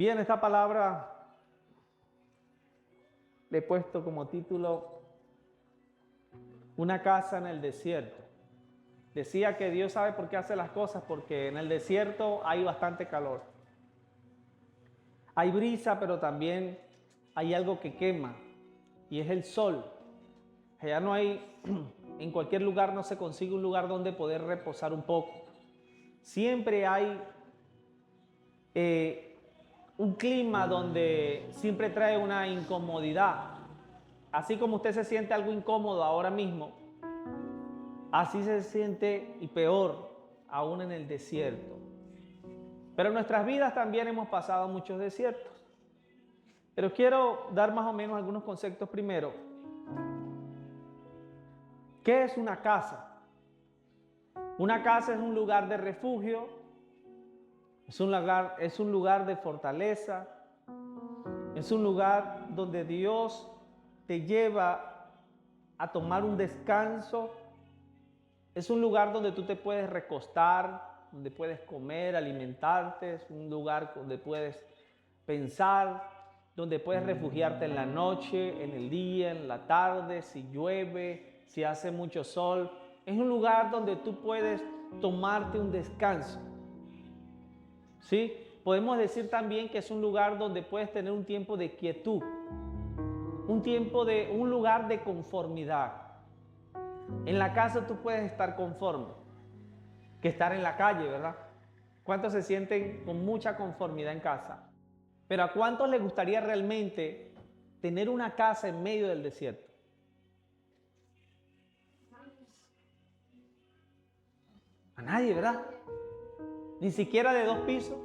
Bien, esta palabra le he puesto como título Una casa en el desierto. Decía que Dios sabe por qué hace las cosas, porque en el desierto hay bastante calor. Hay brisa, pero también hay algo que quema, y es el sol. Allá no hay, en cualquier lugar no se consigue un lugar donde poder reposar un poco. Siempre hay un clima donde siempre trae una incomodidad. Así como usted se siente algo incómodo ahora mismo, así se siente y peor aún en el desierto. Pero en nuestras vidas también hemos pasado muchos desiertos. Pero quiero dar más o menos algunos conceptos primero. ¿Qué es una casa? Una casa es un lugar de refugio, es un lugar de fortaleza, es un lugar donde Dios te lleva a tomar un descanso. Es un lugar donde tú te puedes recostar, donde puedes comer, alimentarte. Es un lugar donde puedes pensar, donde puedes refugiarte en la noche, en el día, en la tarde, si llueve, si hace mucho sol. Es un lugar donde tú puedes tomarte un descanso. ¿Sí? Podemos decir también que es un lugar donde puedes tener un tiempo de quietud, un lugar de conformidad. En la casa tú puedes estar conforme, que estar en la calle, ¿verdad? ¿Cuántos se sienten con mucha conformidad en casa? Pero ¿a cuántos les gustaría realmente tener una casa en medio del desierto? A nadie, ¿verdad? Ni siquiera de 2 pisos,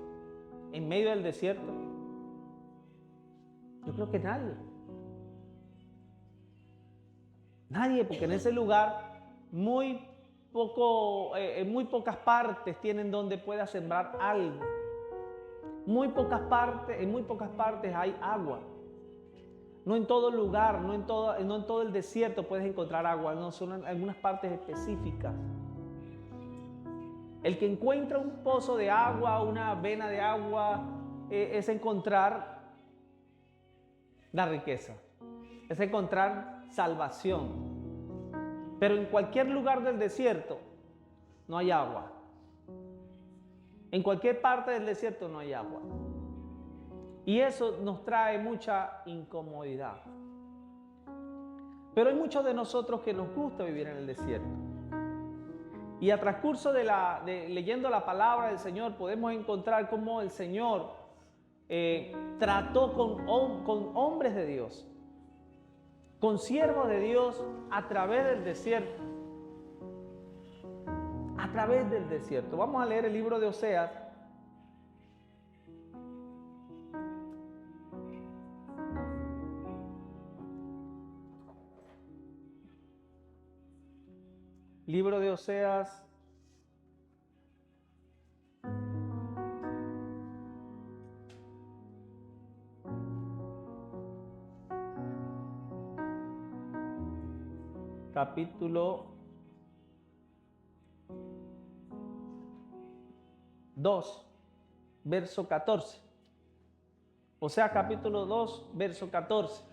en medio del desierto. Yo creo que nadie. Nadie, porque en ese lugar en muy pocas partes tienen donde pueda sembrar algo. En muy pocas partes hay agua. No en todo lugar, no en todo el desierto puedes encontrar agua, no son en algunas partes específicas. El que encuentra un pozo de agua, una vena de agua, es encontrar la riqueza, es encontrar salvación. Pero en cualquier lugar del desierto no hay agua. En cualquier parte del desierto no hay agua. Y eso nos trae mucha incomodidad. Pero hay muchos de nosotros que nos gusta vivir en el desierto. Y a transcurso de leyendo la palabra del Señor, podemos encontrar cómo el Señor trató con hombres de Dios, con siervos de Dios a través del desierto. A través del desierto. Vamos a leer el libro de Oseas. Libro de Oseas. Capítulo 2, verso 14. Oseas capítulo 2, verso 14.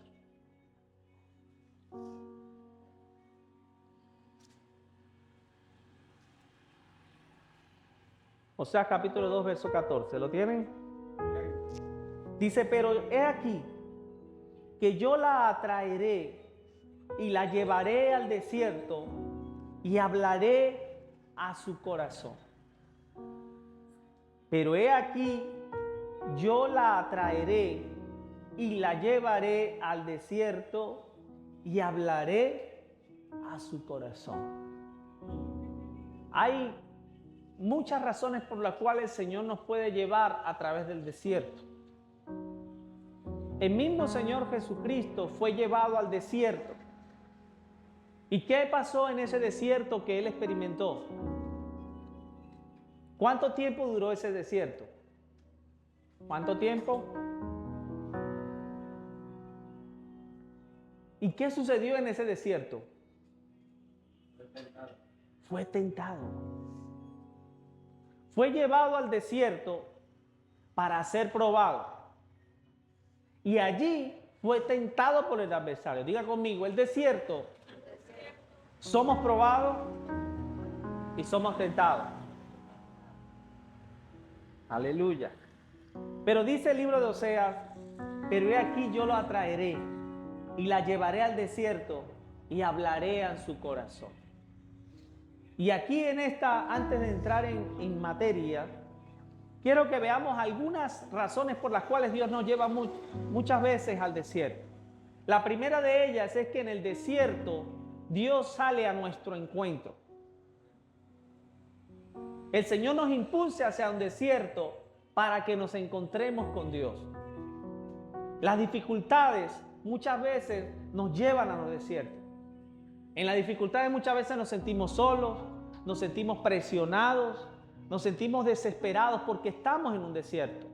Oseas capítulo 2, verso 14. ¿Lo tienen? Dice, pero he aquí que yo la atraeré y la llevaré al desierto y hablaré a su corazón. Pero he aquí, yo la atraeré y la llevaré al desierto y hablaré a su corazón. Hay muchas razones por las cuales el Señor nos puede llevar a través del desierto. El mismo Señor Jesucristo fue llevado al desierto. ¿Y qué pasó en ese desierto que Él experimentó? ¿Cuánto tiempo duró ese desierto? ¿Cuánto tiempo? ¿Y qué sucedió en ese desierto? Fue tentado. Fue llevado al desierto para ser probado. y allí fue tentado por el adversario. Diga conmigo, el desierto, somos probados y somos tentados. Aleluya. Pero dice el libro de Oseas, pero he aquí yo lo atraeré y la llevaré al desierto y hablaré a su corazón. Y aquí en esta, antes de entrar en materia, quiero que veamos algunas razones por las cuales Dios nos lleva muchas veces al desierto. La primera de ellas es que en el desierto Dios sale a nuestro encuentro. El Señor nos impulsa hacia un desierto para que nos encontremos con Dios. Las dificultades muchas veces nos llevan a los desiertos. En las dificultades muchas veces nos sentimos solos, nos sentimos presionados, nos sentimos desesperados porque estamos en un desierto.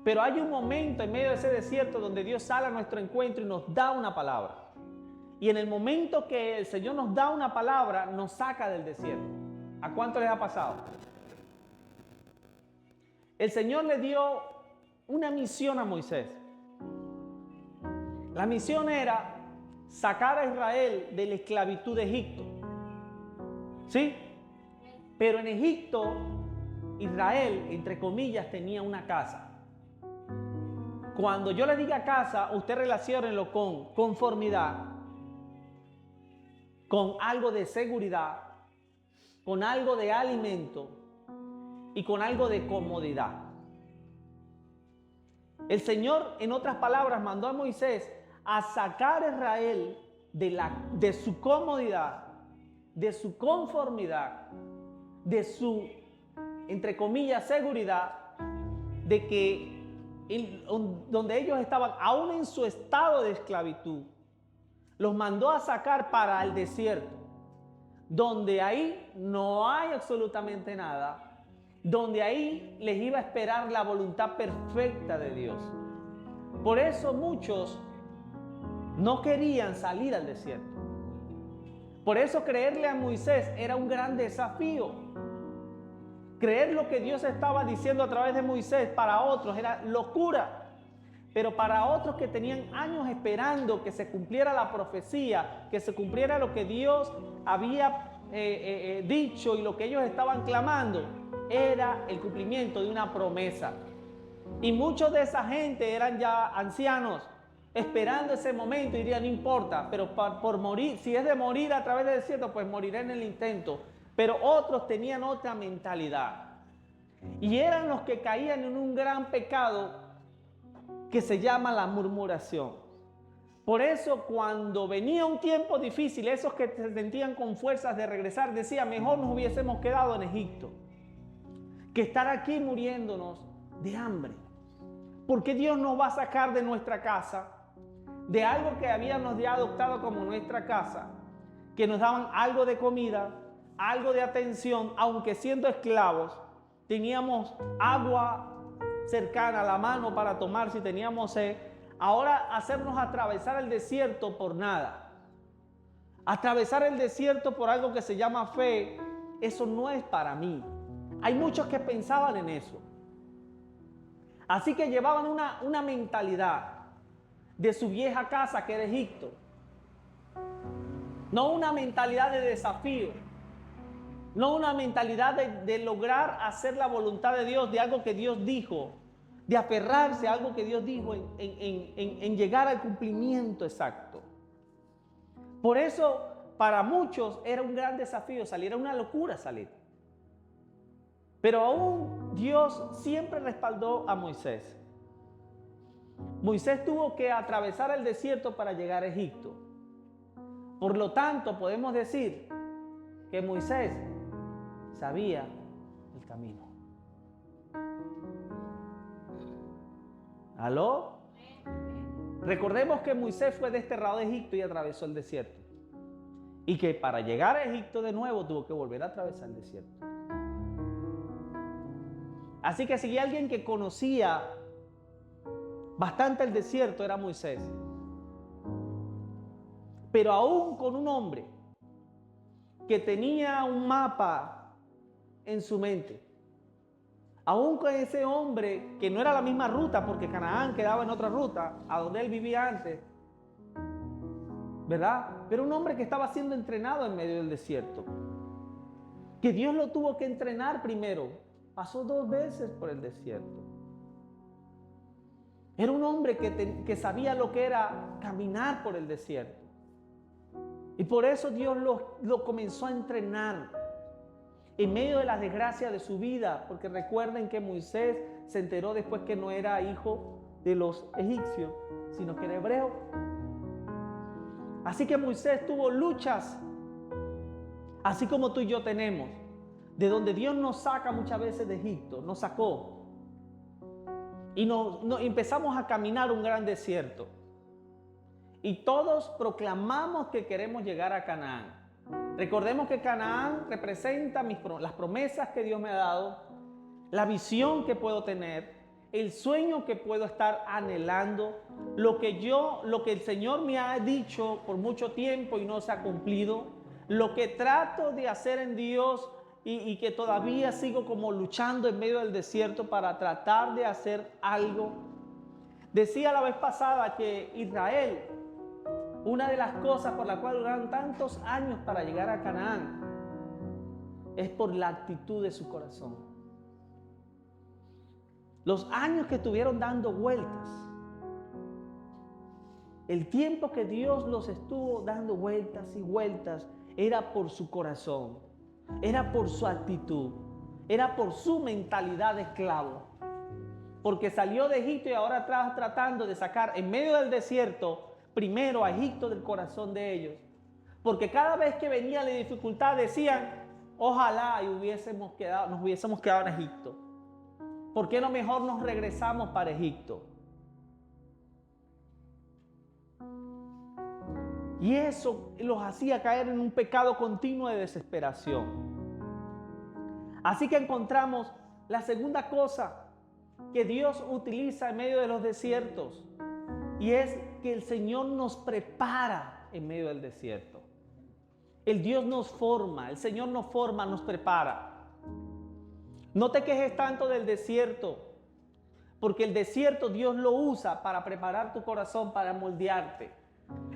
Pero hay un momento en medio de ese desierto donde Dios sale a nuestro encuentro y nos da una palabra. Y en el momento que el Señor nos da una palabra, nos saca del desierto. ¿A cuánto les ha pasado? El Señor le dio una misión a Moisés. La misión era sacar a Israel de la esclavitud de Egipto. ¿Sí? Pero en Egipto, Israel, entre comillas, tenía una casa. Cuando yo le diga casa, usted relaciónelo con conformidad, con algo de seguridad, con algo de alimento y con algo de comodidad. El Señor, en otras palabras, mandó a Moisés a sacar a Israel de su comodidad, de su conformidad, de su, entre comillas, seguridad, de que donde ellos estaban, aún en su estado de esclavitud, los mandó a sacar para el desierto, donde ahí no hay absolutamente nada, donde ahí les iba a esperar la voluntad perfecta de Dios. Por eso muchos no querían salir al desierto. Por eso creerle a Moisés era un gran desafío. Creer lo que Dios estaba diciendo a través de Moisés para otros era locura. Pero para otros que tenían años esperando que se cumpliera la profecía, que se cumpliera lo que Dios había dicho y lo que ellos estaban clamando, era el cumplimiento de una promesa. Y muchos de esa gente eran ya ancianos, esperando ese momento y dirían, no importa, pero por morir, si es de morir a través del desierto, pues moriré en el intento. Pero otros tenían otra mentalidad. Y eran los que caían en un gran pecado que se llama la murmuración. Por eso cuando venía un tiempo difícil, esos que se sentían con fuerzas de regresar, decían, mejor nos hubiésemos quedado en Egipto que estar aquí muriéndonos de hambre. Porque Dios nos va a sacar de nuestra casa, de algo que habíamos ya adoptado como nuestra casa, que nos daban algo de comida, algo de atención, aunque siendo esclavos, teníamos agua cercana a la mano para tomar si teníamos sed. Ahora hacernos atravesar el desierto por nada. Atravesar el desierto por algo que se llama fe, eso no es para mí. Hay muchos que pensaban en eso. Así que llevaban una mentalidad de su vieja casa que era Egipto. No una mentalidad de desafío. No una mentalidad de lograr hacer la voluntad de Dios, de algo que Dios dijo, de aferrarse a algo que Dios dijo en llegar al cumplimiento exacto. Por eso, para muchos era un gran desafío salir, era una locura salir. Pero aún Dios siempre respaldó a Moisés. Moisés tuvo que atravesar el desierto para llegar a Egipto. Por lo tanto, podemos decir que Moisés sabía el camino. ¿Aló? Recordemos que Moisés fue desterrado de Egipto y atravesó el desierto. Y que para llegar a Egipto de nuevo tuvo que volver a atravesar el desierto. Así que si alguien que conocía bastante el desierto era Moisés. Pero aún con un hombre que tenía un mapa en su mente, Aún con ese hombre que no era la misma ruta, porque Canaán quedaba en otra ruta, a donde él vivía antes, ¿verdad? Pero un hombre que estaba siendo entrenado en medio del desierto, que Dios lo tuvo que entrenar primero, pasó 2 veces por el desierto. Era un hombre que sabía lo que era caminar por el desierto. Y por eso Dios lo comenzó a entrenar en medio de las desgracias de su vida, porque recuerden que Moisés se enteró después que no era hijo de los egipcios, sino que era hebreo. Así que Moisés tuvo luchas, así como tú y yo tenemos, de donde Dios nos saca muchas veces de Egipto, nos sacó. Y empezamos a caminar un gran desierto. Y todos proclamamos que queremos llegar a Canaán. Recordemos que Canaán representa las promesas que Dios me ha dado, la visión que puedo tener, el sueño que puedo estar anhelando, lo que el Señor me ha dicho por mucho tiempo y no se ha cumplido, lo que trato de hacer en Dios y que todavía sigo como luchando en medio del desierto para tratar de hacer algo. Decía la vez pasada que Israel, una de las cosas por las cuales duraron tantos años para llegar a Canaán, es por la actitud de su corazón. Los años que estuvieron dando vueltas, el tiempo que Dios los estuvo dando vueltas y vueltas, era por su corazón, era por su actitud, era por su mentalidad de esclavo. Porque salió de Egipto y ahora está tratando de sacar en medio del desierto primero a Egipto del corazón de ellos. Porque cada vez que venía la dificultad decían, ojalá y nos hubiésemos quedado en Egipto. ¿Por qué no mejor nos regresamos para Egipto? Y eso los hacía caer en un pecado continuo de desesperación. Así que encontramos la segunda cosa que Dios utiliza en medio de los desiertos, y es que el Señor nos prepara en medio del desierto. El Dios nos forma, el Señor nos forma, nos prepara. No te quejes tanto del desierto, porque el desierto Dios lo usa para preparar tu corazón, para moldearte.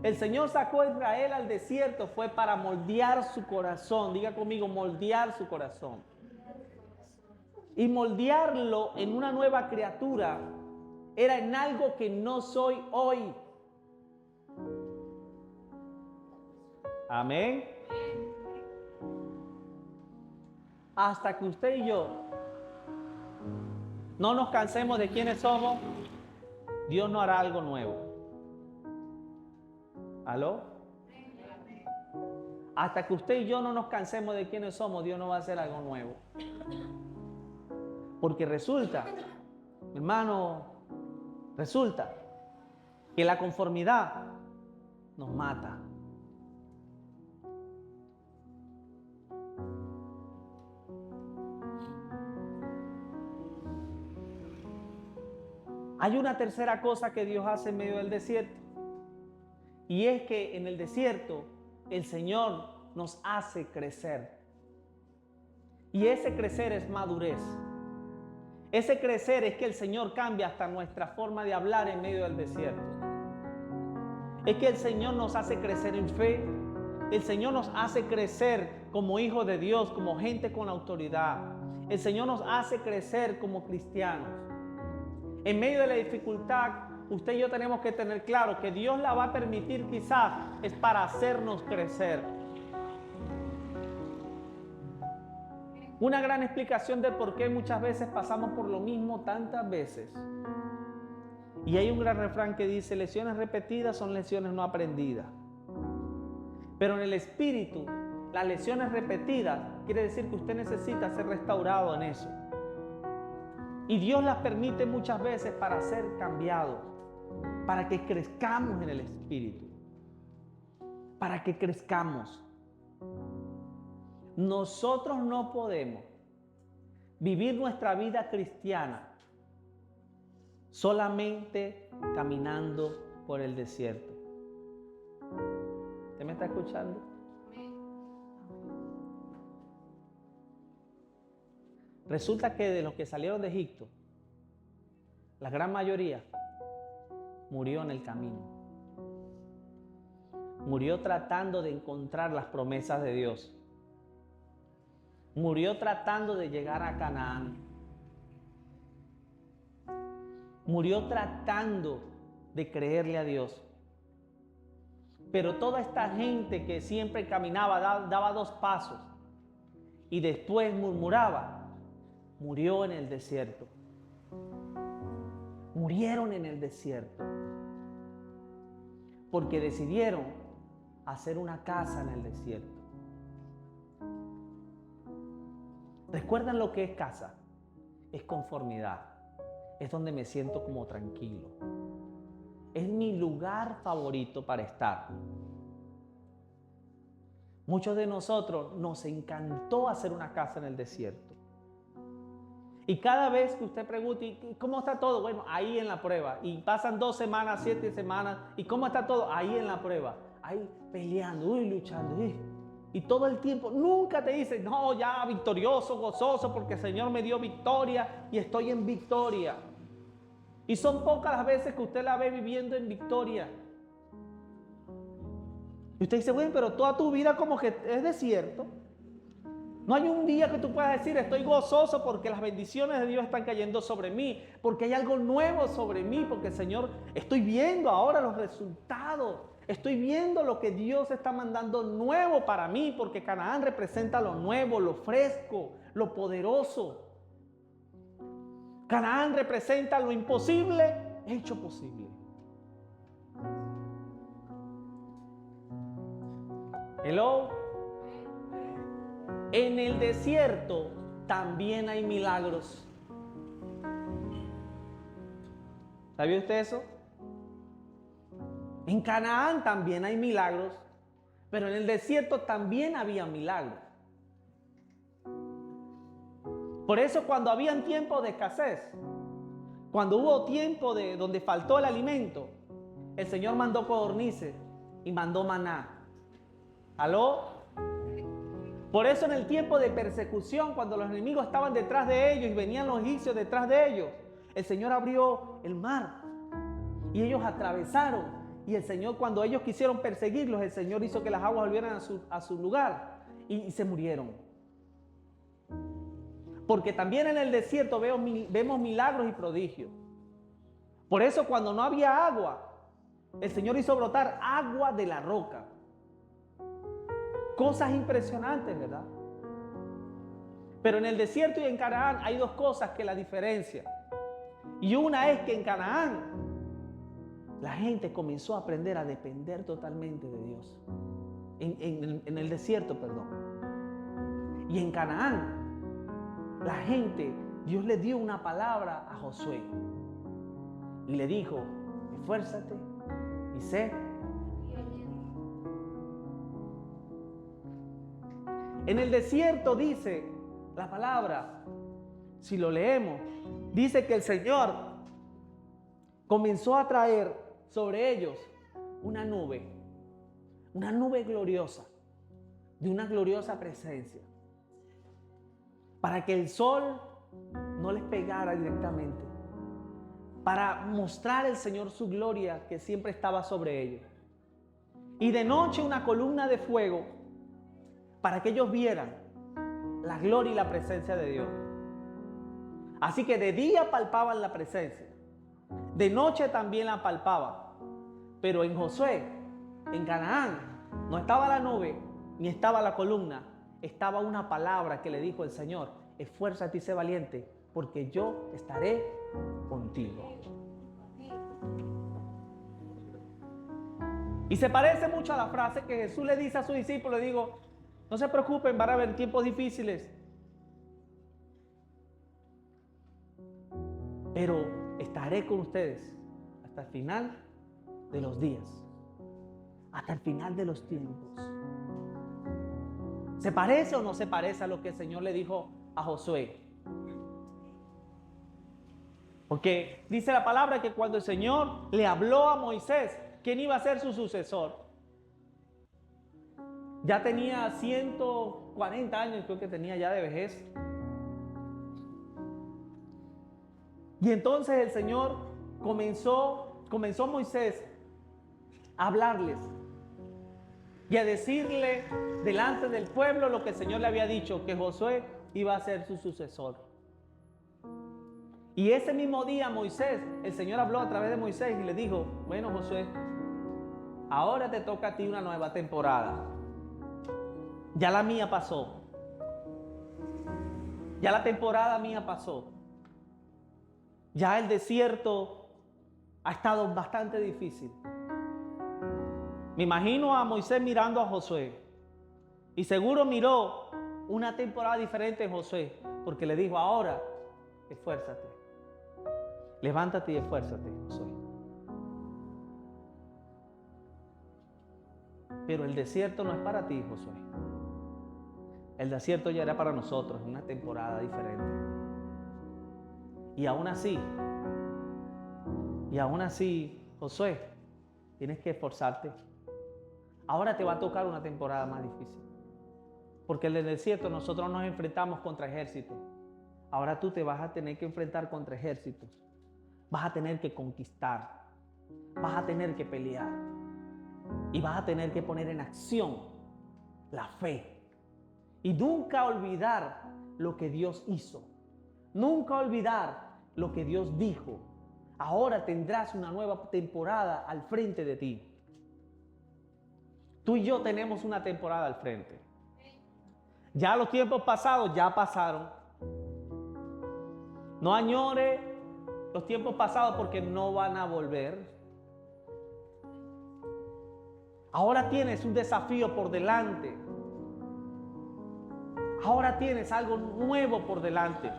El Señor sacó a Israel al desierto, fue para moldear su corazón. Diga conmigo, moldear su corazón. Y moldearlo en una nueva criatura era en algo que no soy hoy. Amén. Hasta que usted y yo no nos cansemos de quiénes somos, Dios no hará algo nuevo. ¿Aló? Hasta que usted y yo no nos cansemos de quiénes somos, Dios no va a hacer algo nuevo. Porque resulta, hermano, resulta que la conformidad nos mata. Hay una tercera cosa que Dios hace en medio del desierto, y es que en el desierto el Señor nos hace crecer. Y ese crecer es madurez. Ese crecer es que el Señor cambia hasta nuestra forma de hablar en medio del desierto. Es que el Señor nos hace crecer en fe. El Señor nos hace crecer como hijos de Dios, como gente con autoridad. El Señor nos hace crecer como cristianos. En medio de la dificultad, usted y yo tenemos que tener claro que Dios la va a permitir, quizás es para hacernos crecer. Una gran explicación de por qué muchas veces pasamos por lo mismo tantas veces. Y hay un gran refrán que dice, lecciones repetidas son lecciones no aprendidas. Pero en el espíritu, las lecciones repetidas quiere decir que usted necesita ser restaurado en eso. Y Dios las permite muchas veces para ser cambiados, para que crezcamos en el espíritu, para que crezcamos. Nosotros no podemos vivir nuestra vida cristiana solamente caminando por el desierto. ¿Usted me está escuchando? Resulta que de los que salieron de Egipto, la gran mayoría murió en el camino. Murió tratando de encontrar las promesas de Dios. Murió tratando de llegar a Canaán. Murió tratando de creerle a Dios. Pero toda esta gente que siempre caminaba, daba 2 pasos y después murmuraba, murió en el desierto. Murieron en el desierto. Porque decidieron hacer una casa en el desierto. ¿Recuerdan lo que es casa? Es conformidad. Es donde me siento como tranquilo. Es mi lugar favorito para estar. Muchos de nosotros nos encantó hacer una casa en el desierto. Y cada vez que usted pregunte, ¿y cómo está todo? Bueno, ahí en la prueba. Y pasan 2 semanas, 7 semanas. ¿Y cómo está todo? Ahí en la prueba. Ahí peleando, luchando. Y todo el tiempo, nunca te dice, no, ya victorioso, gozoso, porque el Señor me dio victoria y estoy en victoria. Y son pocas las veces que usted la ve viviendo en victoria. Y usted dice, bueno, pero toda tu vida como que es desierto. No hay un día que tú puedas decir, estoy gozoso porque las bendiciones de Dios están cayendo sobre mí, porque hay algo nuevo sobre mí, porque Señor, estoy viendo ahora los resultados. Estoy viendo lo que Dios está mandando nuevo para mí, porque Canaán representa lo nuevo, lo fresco, lo poderoso. Canaán representa lo imposible hecho posible. Hello. En el desierto también hay milagros. ¿Sabía usted eso? En Canaán también hay milagros, pero en el desierto también había milagros. Por eso cuando habían tiempos de escasez, cuando hubo tiempo de donde faltó el alimento, el Señor mandó codornices y mandó maná. ¿Aló? Por eso en el tiempo de persecución, cuando los enemigos estaban detrás de ellos y venían los egipcios detrás de ellos, el Señor abrió el mar y ellos atravesaron. Y el Señor, cuando ellos quisieron perseguirlos, el Señor hizo que las aguas volvieran a su lugar y se murieron. Porque también en el desierto vemos milagros y prodigios. Por eso cuando no había agua, el Señor hizo brotar agua de la roca. Cosas impresionantes, ¿verdad? Pero en el desierto y en Canaán hay 2 cosas que la diferencian. Y una es que en Canaán la gente comenzó a aprender a depender totalmente de Dios. En el desierto, perdón. Y en Canaán, la gente, Dios le dio una palabra a Josué. Y le dijo, esfuérzate y sé. En el desierto dice la palabra, si lo leemos, dice que el Señor comenzó a traer sobre ellos una nube gloriosa, de una gloriosa presencia, para que el sol no les pegara directamente, para mostrar el Señor su gloria que siempre estaba sobre ellos. Y de noche una columna de fuego, para que ellos vieran la gloria y la presencia de Dios. Así que de día palpaban la presencia, de noche también la palpaban. Pero en Josué, en Canaán, no estaba la nube, ni estaba la columna, estaba una palabra que le dijo el Señor, esfuérzate y sé valiente, porque yo estaré contigo. Y se parece mucho a la frase que Jesús le dice a sus discípulos, le digo, no se preocupen, van a haber tiempos difíciles, pero estaré con ustedes hasta el final de los días, hasta el final de los tiempos. ¿Se parece o no se parece a lo que el Señor le dijo a Josué? Porque dice la palabra que cuando el Señor le habló a Moisés, ¿quién iba a ser su sucesor? Ya tenía 140 años, creo que tenía ya de vejez. Y entonces el Señor comenzó Moisés a hablarles y a decirle delante del pueblo lo que el Señor le había dicho, que Josué iba a ser su sucesor. Y ese mismo día Moisés, el Señor habló a través de Moisés y le dijo, bueno Josué, ahora te toca a ti una nueva temporada. Ya la mía pasó. Ya la temporada mía pasó. Ya el desierto ha estado bastante difícil. Me imagino a Moisés mirando a Josué. Y seguro miró una temporada diferente en Josué. Porque le dijo, ahora, esfuérzate. Levántate y esfuérzate, Josué. Pero el desierto no es para ti, Josué. El desierto ya era para nosotros, una temporada diferente. Y aún así, Josué, tienes que esforzarte. Ahora te va a tocar una temporada más difícil. Porque en el desierto nosotros nos enfrentamos contra ejércitos. Ahora tú te vas a tener que enfrentar contra ejércitos. Vas a tener que conquistar. Vas a tener que pelear. Y vas a tener que poner en acción la fe. Y nunca olvidar lo que Dios hizo. Nunca olvidar lo que Dios dijo. Ahora tendrás una nueva temporada al frente de ti. Tú y yo tenemos una temporada al frente. Ya los tiempos pasados ya pasaron. No añore los tiempos pasados porque no van a volver. Ahora tienes un desafío por delante. Ahora tienes algo nuevo por delante.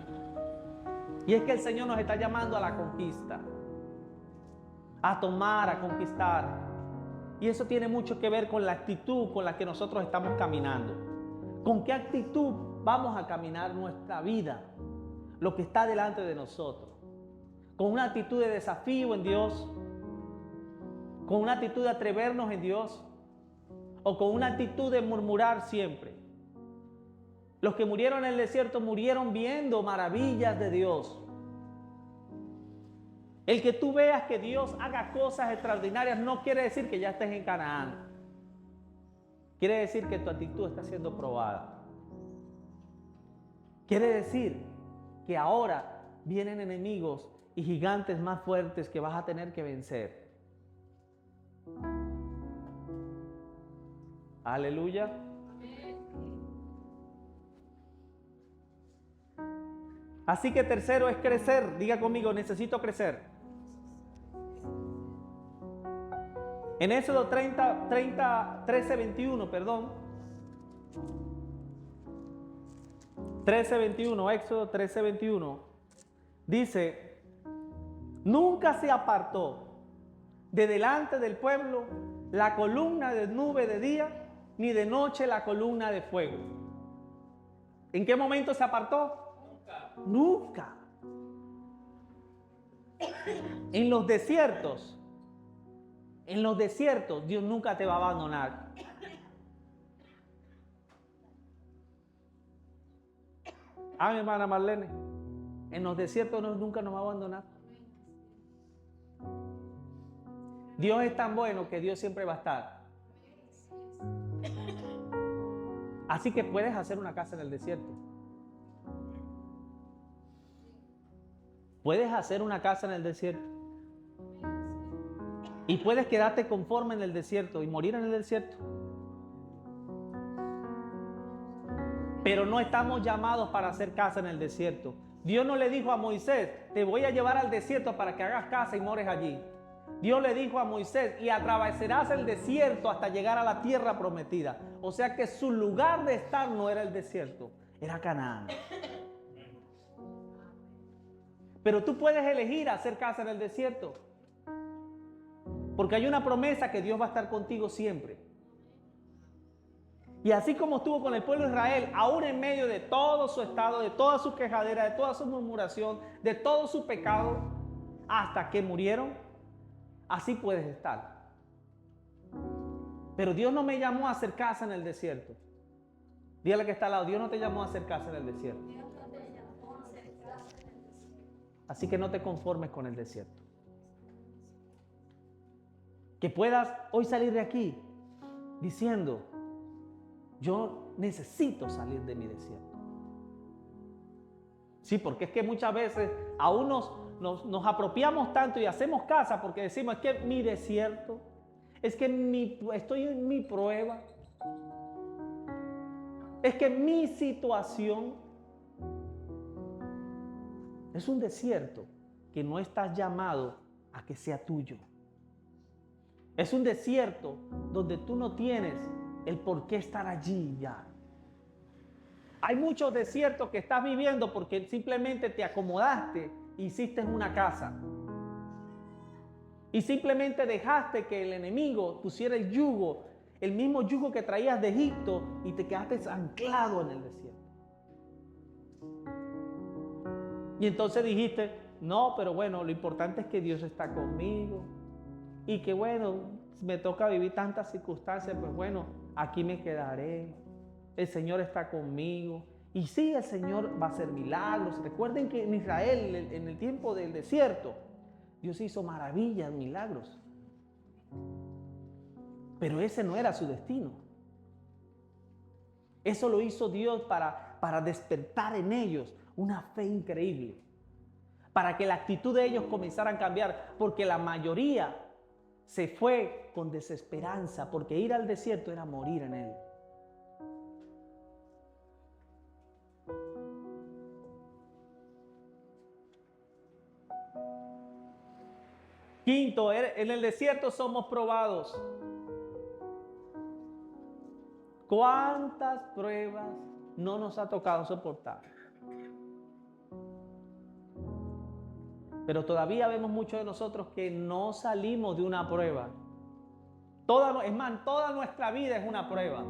Y es que el Señor nos está llamando a la conquista. A tomar, a conquistar. Y eso tiene mucho que ver con la actitud con la que nosotros estamos caminando. ¿Con qué actitud vamos a caminar nuestra vida? Lo que está delante de nosotros. Con una actitud de desafío en Dios. Con una actitud de atrevernos en Dios. O con una actitud de murmurar siempre. Los que murieron en el desierto murieron viendo maravillas de Dios. El que tú veas que Dios haga cosas extraordinarias no quiere decir que ya estés en Canaán. Quiere decir que tu actitud está siendo probada. Quiere decir que ahora vienen enemigos y gigantes más fuertes que vas a tener que vencer. Aleluya. Así que tercero es crecer. Diga conmigo, necesito crecer. En Éxodo 13:21, perdón. 13:21, Éxodo 13:21. Dice, nunca se apartó de delante del pueblo la columna de nube de día, ni de noche la columna de fuego. ¿En qué momento se apartó? Nunca. En los desiertos, Dios nunca te va a abandonar. Mi hermana Marlene, en los desiertos nunca nos va a abandonar. Dios es tan bueno que Dios siempre va a estar. Así que puedes hacer una casa en el desierto. Puedes hacer una casa en el desierto. Y puedes quedarte conforme en el desierto y morir en el desierto. Pero no estamos llamados para hacer casa en el desierto. Dios no le dijo a Moisés, te voy a llevar al desierto para que hagas casa y mores allí. Dios le dijo a Moisés, y atravesarás el desierto hasta llegar a la tierra prometida. O sea que su lugar de estar no era el desierto, era Canaán. Pero tú puedes elegir hacer casa en el desierto. Porque hay una promesa que Dios va a estar contigo siempre. Y así como estuvo con el pueblo de Israel, aún en medio de todo su estado, de toda su quejadera, de toda su murmuración, de todo su pecado, hasta que murieron, así puedes estar. Pero Dios no me llamó a hacer casa en el desierto. Dígale que está al lado, Dios no te llamó a hacer casa en el desierto. Así que no te conformes con el desierto. Que puedas hoy salir de aquí diciendo, yo necesito salir de mi desierto. Sí, porque es que muchas veces aún nos apropiamos tanto y hacemos casa porque decimos, es que mi desierto, es que estoy en mi prueba, es que mi situación es un desierto que no estás llamado a que sea tuyo. Es un desierto donde tú no tienes el por qué estar allí ya. Hay muchos desiertos que estás viviendo porque simplemente te acomodaste e hiciste una casa. Y simplemente dejaste que el enemigo pusiera el yugo, el mismo yugo que traías de Egipto, y te quedaste anclado en el desierto. Y entonces dijiste, no, pero bueno, lo importante es que Dios está conmigo. Y que bueno, me toca vivir tantas circunstancias, pues bueno, aquí me quedaré. El Señor está conmigo. Y sí, el Señor va a hacer milagros. Recuerden que en Israel, en el tiempo del desierto, Dios hizo maravillas, milagros. Pero ese no era su destino. Eso lo hizo Dios para despertar en ellos una fe increíble. Para que la actitud de ellos comenzara a cambiar. Porque la mayoría se fue con desesperanza. Porque ir al desierto era morir en él. Quinto, en el desierto somos probados. ¿Cuántas pruebas no nos ha tocado soportar? Pero todavía vemos muchos de nosotros que no salimos de una prueba. Toda nuestra vida es una prueba.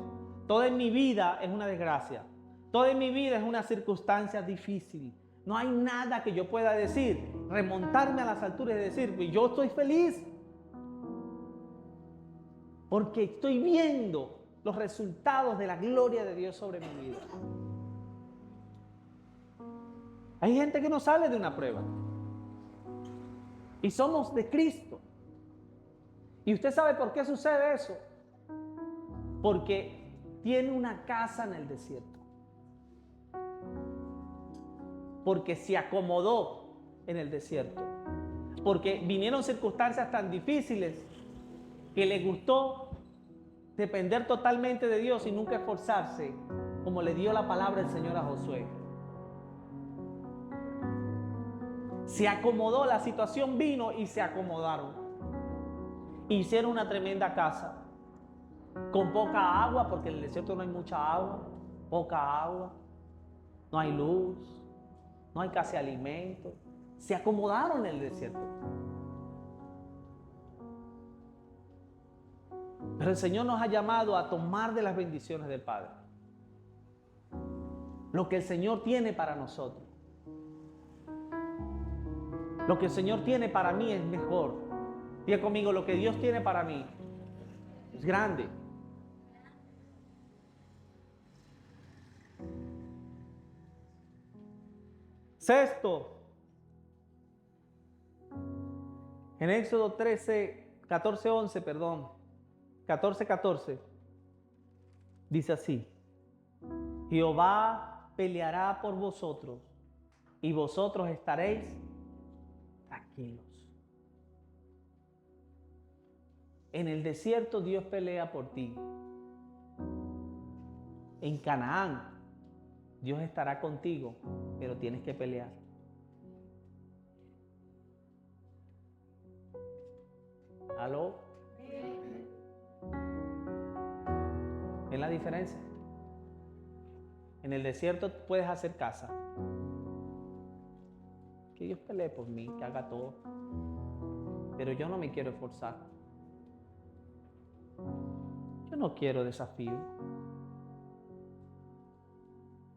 Toda en mi vida es una desgracia. Toda en mi vida es una circunstancia difícil. No hay nada que yo pueda decir, remontarme a las alturas y decir, yo estoy feliz. Porque estoy viendo los resultados de la gloria de Dios sobre mi vida. Hay gente que no sale de una prueba. Y somos de Cristo. ¿Y usted sabe por qué sucede eso? Porque tiene una casa en el desierto. Porque se acomodó en el desierto. Porque vinieron circunstancias tan difíciles que le gustó depender totalmente de Dios y nunca esforzarse, como le dio la palabra el Señor a Josué. Se acomodó, la situación vino y se acomodaron. Hicieron una tremenda casa, con poca agua, porque en el desierto no hay mucha agua, poca agua, no hay luz, no hay casi alimento. Se acomodaron en el desierto. Pero el Señor nos ha llamado a tomar de las bendiciones del Padre. Lo que el Señor tiene para nosotros. Lo que el Señor tiene para mí es mejor. Diga conmigo, lo que Dios tiene para mí es grande. Sexto, en Éxodo 14:14, dice así: Jehová peleará por vosotros y vosotros estaréis tranquilos. En el desierto Dios pelea por ti. En Canaán Dios estará contigo, pero tienes que pelear. ¿Aló? ¿Ven la diferencia? En el desierto puedes hacer casa. Que Dios pelee por mí, que haga todo. Pero yo no me quiero esforzar. Yo no quiero desafío.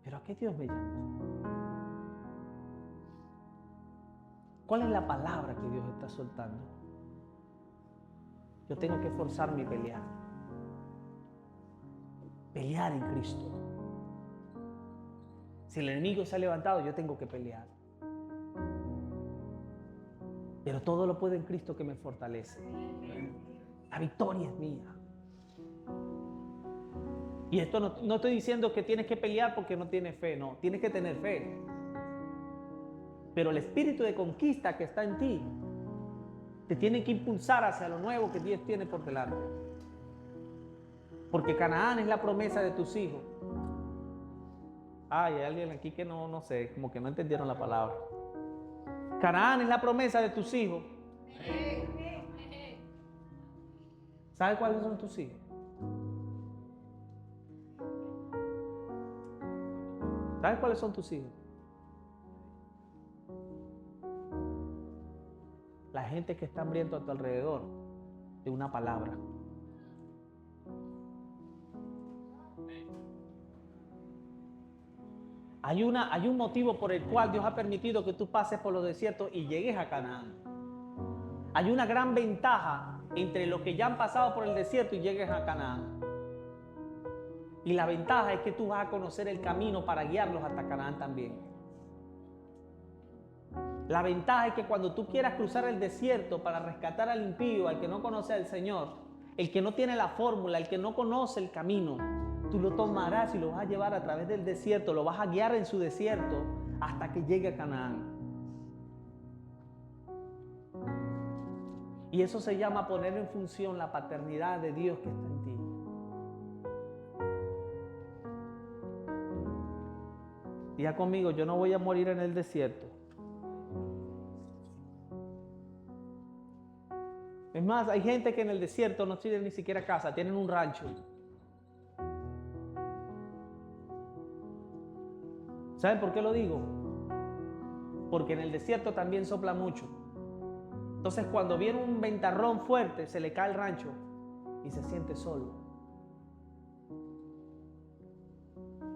¿Pero a qué Dios me llama? ¿Cuál es la palabra que Dios está soltando? Yo tengo que esforzarme y pelear. Pelear en Cristo. Si el enemigo se ha levantado, yo tengo que pelear. Pero todo lo puedo en Cristo que me fortalece. La victoria es mía. Y esto no estoy diciendo que tienes que pelear porque no tienes fe, no, tienes que tener fe. Pero el espíritu de conquista que está en ti te tiene que impulsar hacia lo nuevo que Dios tiene por delante. Porque Canaán es la promesa de tus hijos. Ay, hay alguien aquí que no sé, como que no entendieron la palabra. Canaán es la promesa de tus hijos. ¿Sabes cuáles son tus hijos? ¿Sabes cuáles son tus hijos? La gente que está hambriento a tu alrededor de una palabra. Hay un motivo por el cual Dios ha permitido que tú pases por los desiertos y llegues a Canaán. Hay una gran ventaja entre los que ya han pasado por el desierto y llegues a Canaán. Y la ventaja es que tú vas a conocer el camino para guiarlos hasta Canaán también. La ventaja es que cuando tú quieras cruzar el desierto para rescatar al impío, al que no conoce al Señor, el que no tiene la fórmula, el que no conoce el camino, tú lo tomarás y lo vas a llevar a través del desierto, lo vas a guiar en su desierto hasta que llegue a Canaán. Y eso se llama poner en función la paternidad de Dios que está en ti. Diga conmigo, yo no voy a morir en el desierto. Es más, hay gente que en el desierto no tiene ni siquiera casa, tienen un rancho. ¿Saben por qué lo digo? Porque en el desierto también sopla mucho. Entonces cuando viene un ventarrón fuerte, se le cae el rancho y se siente solo.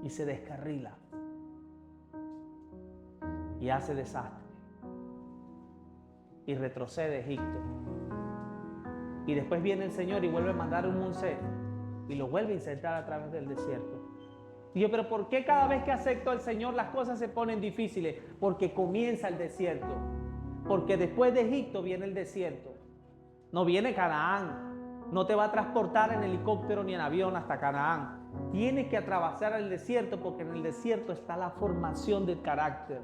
Y se descarrila. Y hace desastre. Y retrocede a Egipto. Y después viene el Señor y vuelve a mandar un Moisés y lo vuelve a insertar a través del desierto. Y yo, pero ¿por qué cada vez que acepto al Señor las cosas se ponen difíciles? Porque comienza el desierto. Porque después de Egipto viene el desierto. No viene Canaán. No te va a transportar en helicóptero ni en avión hasta Canaán. Tienes que atravesar el desierto porque en el desierto está la formación del carácter.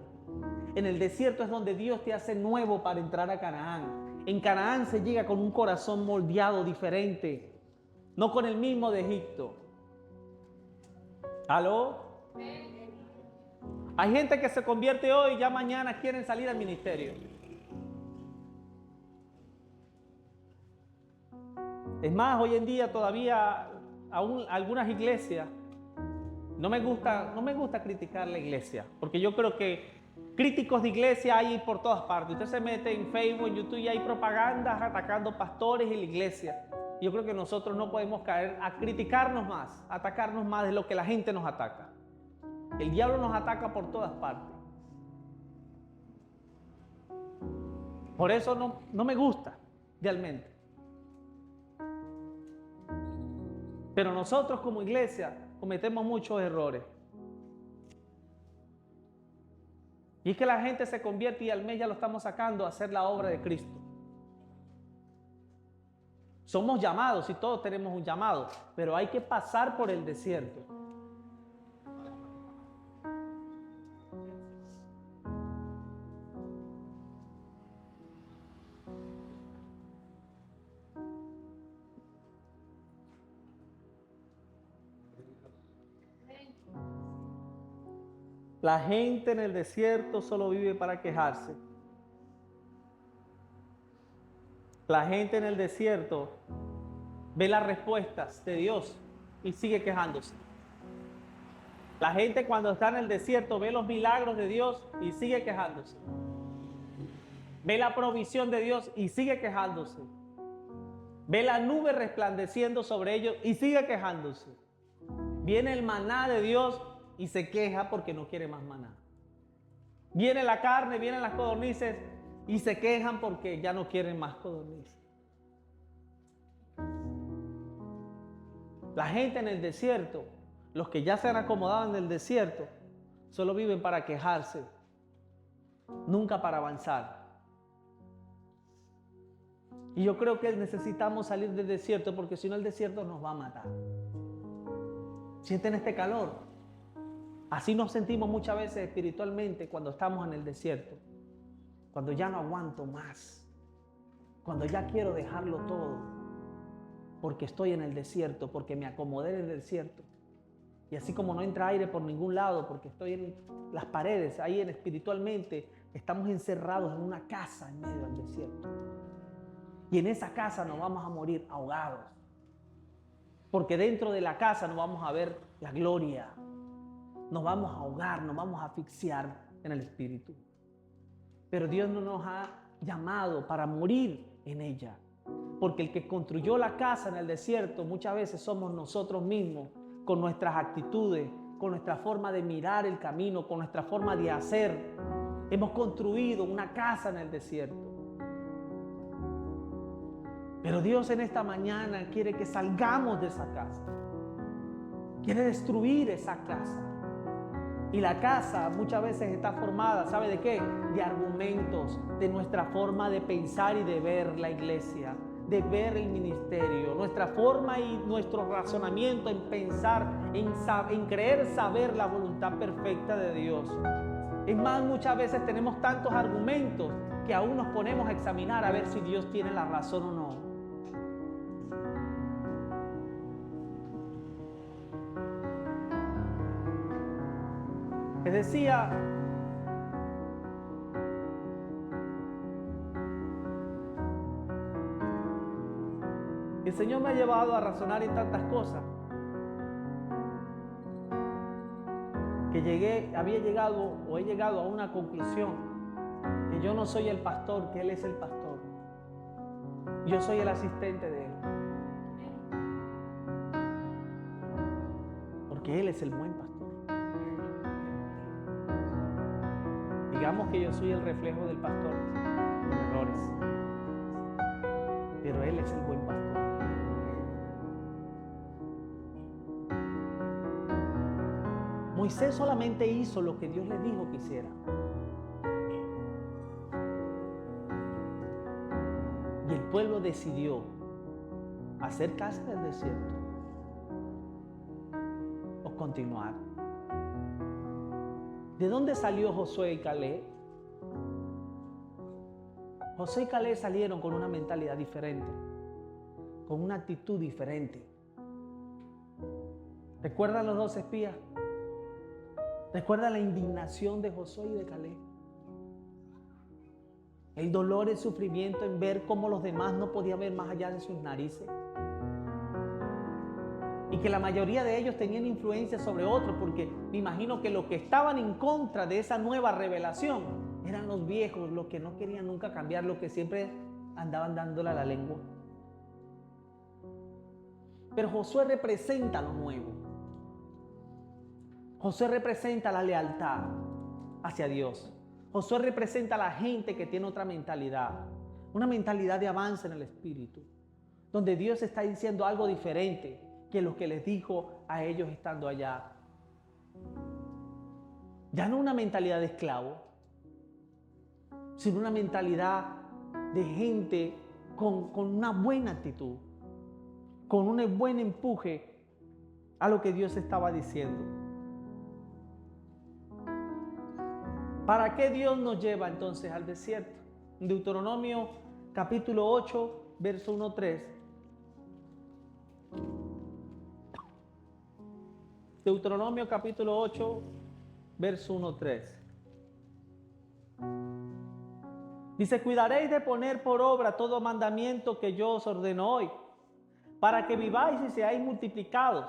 En el desierto es donde Dios te hace nuevo para entrar a Canaán. En Canaán se llega con un corazón moldeado diferente, no con el mismo de Egipto. ¿Aló? Hay gente que se convierte hoy y ya mañana quieren salir al ministerio. Es más, hoy en día todavía aún algunas iglesias, no me gusta criticar la iglesia, porque yo creo que críticos de iglesia hay por todas partes. Usted se mete en Facebook, en YouTube y hay propagandas atacando pastores y la iglesia. Yo creo que nosotros no podemos caer a criticarnos más, a atacarnos más de lo que la gente nos ataca. El diablo nos ataca por todas partes. Por eso no me gusta, realmente. Pero nosotros como iglesia cometemos muchos errores. Y es que la gente se convierte y al mes ya lo estamos sacando a hacer la obra de Cristo. Somos llamados y todos tenemos un llamado, pero hay que pasar por el desierto. La gente en el desierto solo vive para quejarse. La gente en el desierto ve las respuestas de Dios y sigue quejándose. La gente cuando está en el desierto ve los milagros de Dios y sigue quejándose. Ve la provisión de Dios y sigue quejándose. Ve la nube resplandeciendo sobre ellos y sigue quejándose. Viene el maná de Dios y se queja porque no quiere más maná. Viene la carne, vienen las codornices y se quejan porque ya no quieren más codornices. La gente en el desierto, los que ya se han acomodado en el desierto, solo viven para quejarse, nunca para avanzar. Y yo creo que necesitamos salir del desierto, porque si no el desierto nos va a matar. ¿Sienten este calor? Así nos sentimos muchas veces espiritualmente cuando estamos en el desierto. Cuando ya no aguanto más. Cuando ya quiero dejarlo todo. Porque estoy en el desierto, porque me acomodé en el desierto. Y así como no entra aire por ningún lado, porque estoy en las paredes, ahí espiritualmente estamos encerrados en una casa en medio del desierto. Y en esa casa nos vamos a morir ahogados. Porque dentro de la casa no vamos a ver la gloria. Nos vamos a ahogar, nos vamos a asfixiar en el espíritu. Pero Dios no nos ha llamado para morir en ella. Porque el que construyó la casa en el desierto muchas veces somos nosotros mismos, con nuestras actitudes, con nuestra forma de mirar el camino, con nuestra forma de hacer. Hemos construido una casa en el desierto. Pero Dios en esta mañana quiere que salgamos de esa casa. Quiere destruir esa casa. Y la casa muchas veces está formada, ¿sabe de qué? De argumentos, de nuestra forma de pensar y de ver la iglesia, de ver el ministerio, nuestra forma y nuestro razonamiento en pensar, en creer saber la voluntad perfecta de Dios. Es más, muchas veces tenemos tantos argumentos que aún nos ponemos a examinar a ver si Dios tiene la razón o no. Les decía, el Señor me ha llevado a razonar en tantas cosas que he llegado a una conclusión, que yo no soy el pastor, que Él es el pastor. Yo soy el asistente de Él. Porque Él es el buen pastor. Digamos que yo soy el reflejo del pastor, con errores. Pero Él es el buen pastor. Moisés solamente hizo lo que Dios le dijo que hiciera. Y el pueblo decidió hacer casa del desierto o continuar. ¿De dónde salió Josué y Caleb? Josué y Caleb salieron con una mentalidad diferente, con una actitud diferente. ¿Recuerdan los 2 espías? ¿Recuerdan la indignación de Josué y de Caleb? El dolor, el sufrimiento en ver cómo los demás no podían ver más allá de sus narices. Y que la mayoría de ellos tenían influencia sobre otros, porque me imagino que los que estaban en contra de esa nueva revelación eran los viejos, los que no querían nunca cambiar, los que siempre andaban dándole a la lengua. Pero Josué representa lo nuevo. Josué representa la lealtad hacia Dios. Josué representa a la gente que tiene otra mentalidad, una mentalidad de avance en el espíritu, donde Dios está diciendo algo diferente que lo que les dijo a ellos estando allá. Ya no una mentalidad de esclavo, sino una mentalidad de gente con una buena actitud, con un buen empuje a lo que Dios estaba diciendo. ¿Para qué Dios nos lleva entonces al desierto? Deuteronomio capítulo 8, verso 1-3. Deuteronomio capítulo 8, verso 1-3. Dice: cuidaréis de poner por obra todo mandamiento que yo os ordeno hoy, para que viváis y seáis multiplicados,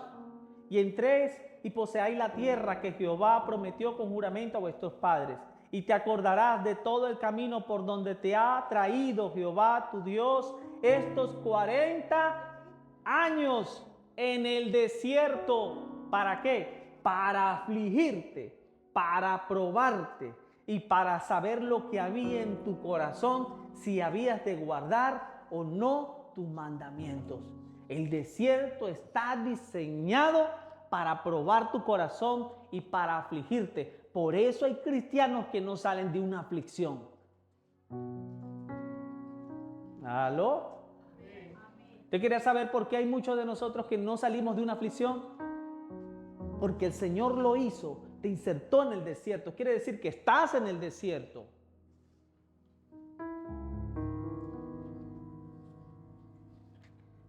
y entréis y poseáis la tierra que Jehová prometió con juramento a vuestros padres. Y te acordarás de todo el camino por donde te ha traído Jehová tu Dios estos 40 años en el desierto. ¿Para qué? Para afligirte, para probarte y para saber lo que había en tu corazón, si habías de guardar o no tus mandamientos. El desierto está diseñado para probar tu corazón y para afligirte. Por eso hay cristianos que no salen de una aflicción. ¿Aló? ¿Usted quería saber por qué hay muchos de nosotros que no salimos de una aflicción? Porque el Señor lo hizo, te insertó en el desierto. Quiere decir que estás en el desierto.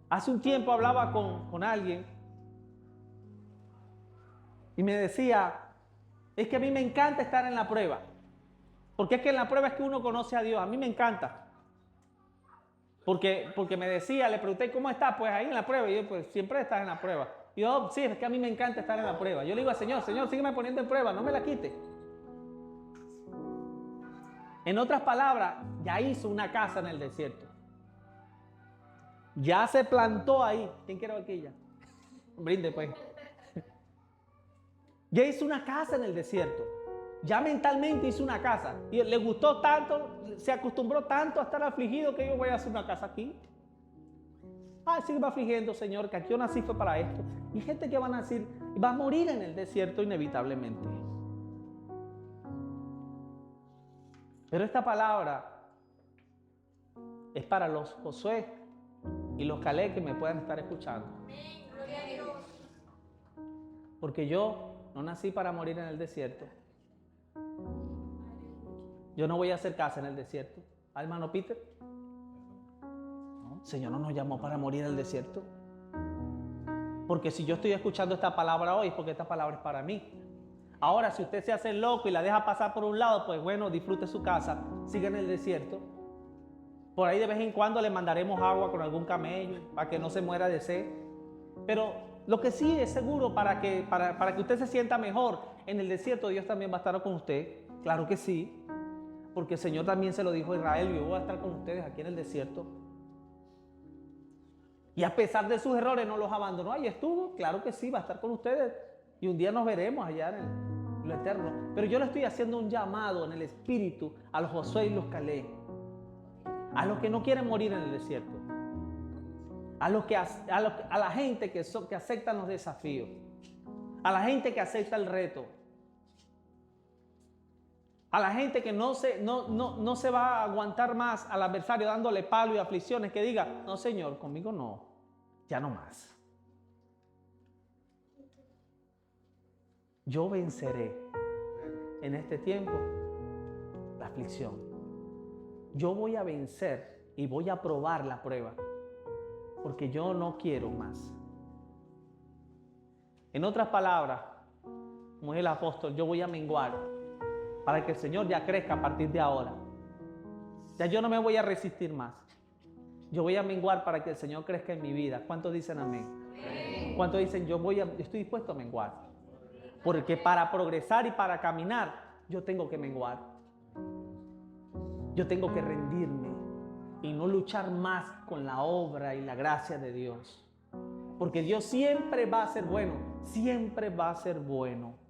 Hace un tiempo hablaba con alguien y me decía, es que a mí me encanta estar en la prueba. Porque es que en la prueba es que uno conoce a Dios. A mí me encanta. Porque me decía, le pregunté, ¿cómo estás? Pues ahí en la prueba. Y yo, pues siempre estás en la prueba. Y yo, sí, es que a mí me encanta estar en la prueba. Yo le digo al Señor, Señor, sígueme poniendo en prueba, no me la quite. En otras palabras, ya hizo una casa en el desierto. Ya se plantó ahí. ¿Quién quiere vaquilla? Brinde, pues. Ya hizo una casa en el desierto. Ya mentalmente hizo una casa. Y le gustó tanto, se acostumbró tanto a estar afligido que yo voy a hacer una casa aquí. Sigue afligiendo, Señor, que aquí yo nací fue para esto. Y gente que va a nacer, va a morir en el desierto inevitablemente. Pero esta palabra es para los Josué y los Caleb que me puedan estar escuchando. Porque yo no nací para morir en el desierto. Yo no voy a hacer casa en el desierto. Hermano Peter. No, el Señor no nos llamó para morir en el desierto. Porque si yo estoy escuchando esta palabra hoy es porque esta palabra es para mí. Ahora, si usted se hace loco y la deja pasar por un lado, pues bueno, disfrute su casa, siga en el desierto. Por ahí de vez en cuando le mandaremos agua con algún camello para que no se muera de sed. Pero lo que sí es seguro para que usted se sienta mejor en el desierto, Dios también va a estar con usted. Claro que sí. Porque el Señor también se lo dijo a Israel, yo voy a estar con ustedes aquí en el desierto. Y a pesar de sus errores no los abandonó, ahí estuvo, claro que sí, va a estar con ustedes. Y un día nos veremos allá en lo eterno. Pero yo le estoy haciendo un llamado en el espíritu a los Josué y los Caleb. A los que no quieren morir en el desierto. A la gente que aceptan los desafíos. A la gente que acepta el reto. A la gente que no se va a aguantar más al adversario dándole palo y aflicciones, que diga, no Señor, conmigo no, ya no más. Yo venceré en este tiempo la aflicción. Yo voy a vencer y voy a probar la prueba, porque yo no quiero más. En otras palabras, como es el apóstol, yo voy a menguar para que el Señor ya crezca a partir de ahora. Ya yo no me voy a resistir más. Yo voy a menguar para que el Señor crezca en mi vida. ¿Cuántos dicen amén? ¿Cuántos dicen yo estoy dispuesto a menguar? Porque para progresar y para caminar, yo tengo que menguar. Yo tengo que rendirme y no luchar más con la obra y la gracia de Dios. Porque Dios siempre va a ser bueno. Siempre va a ser bueno.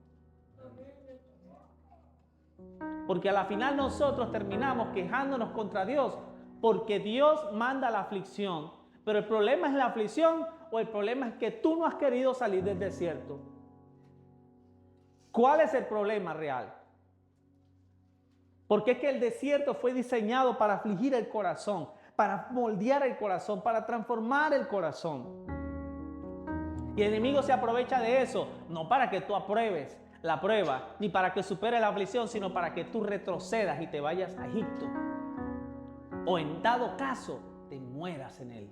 Porque a la final nosotros terminamos quejándonos contra Dios porque Dios manda la aflicción. Pero el problema es la aflicción o el problema es que tú no has querido salir del desierto. ¿Cuál es el problema real? Porque es que el desierto fue diseñado para afligir el corazón, para moldear el corazón, para transformar el corazón. Y el enemigo se aprovecha de eso, no para que tú apruebes la prueba, ni para que superes la aflicción, sino para que tú retrocedas y te vayas a Egipto. O en dado caso, te mueras en él.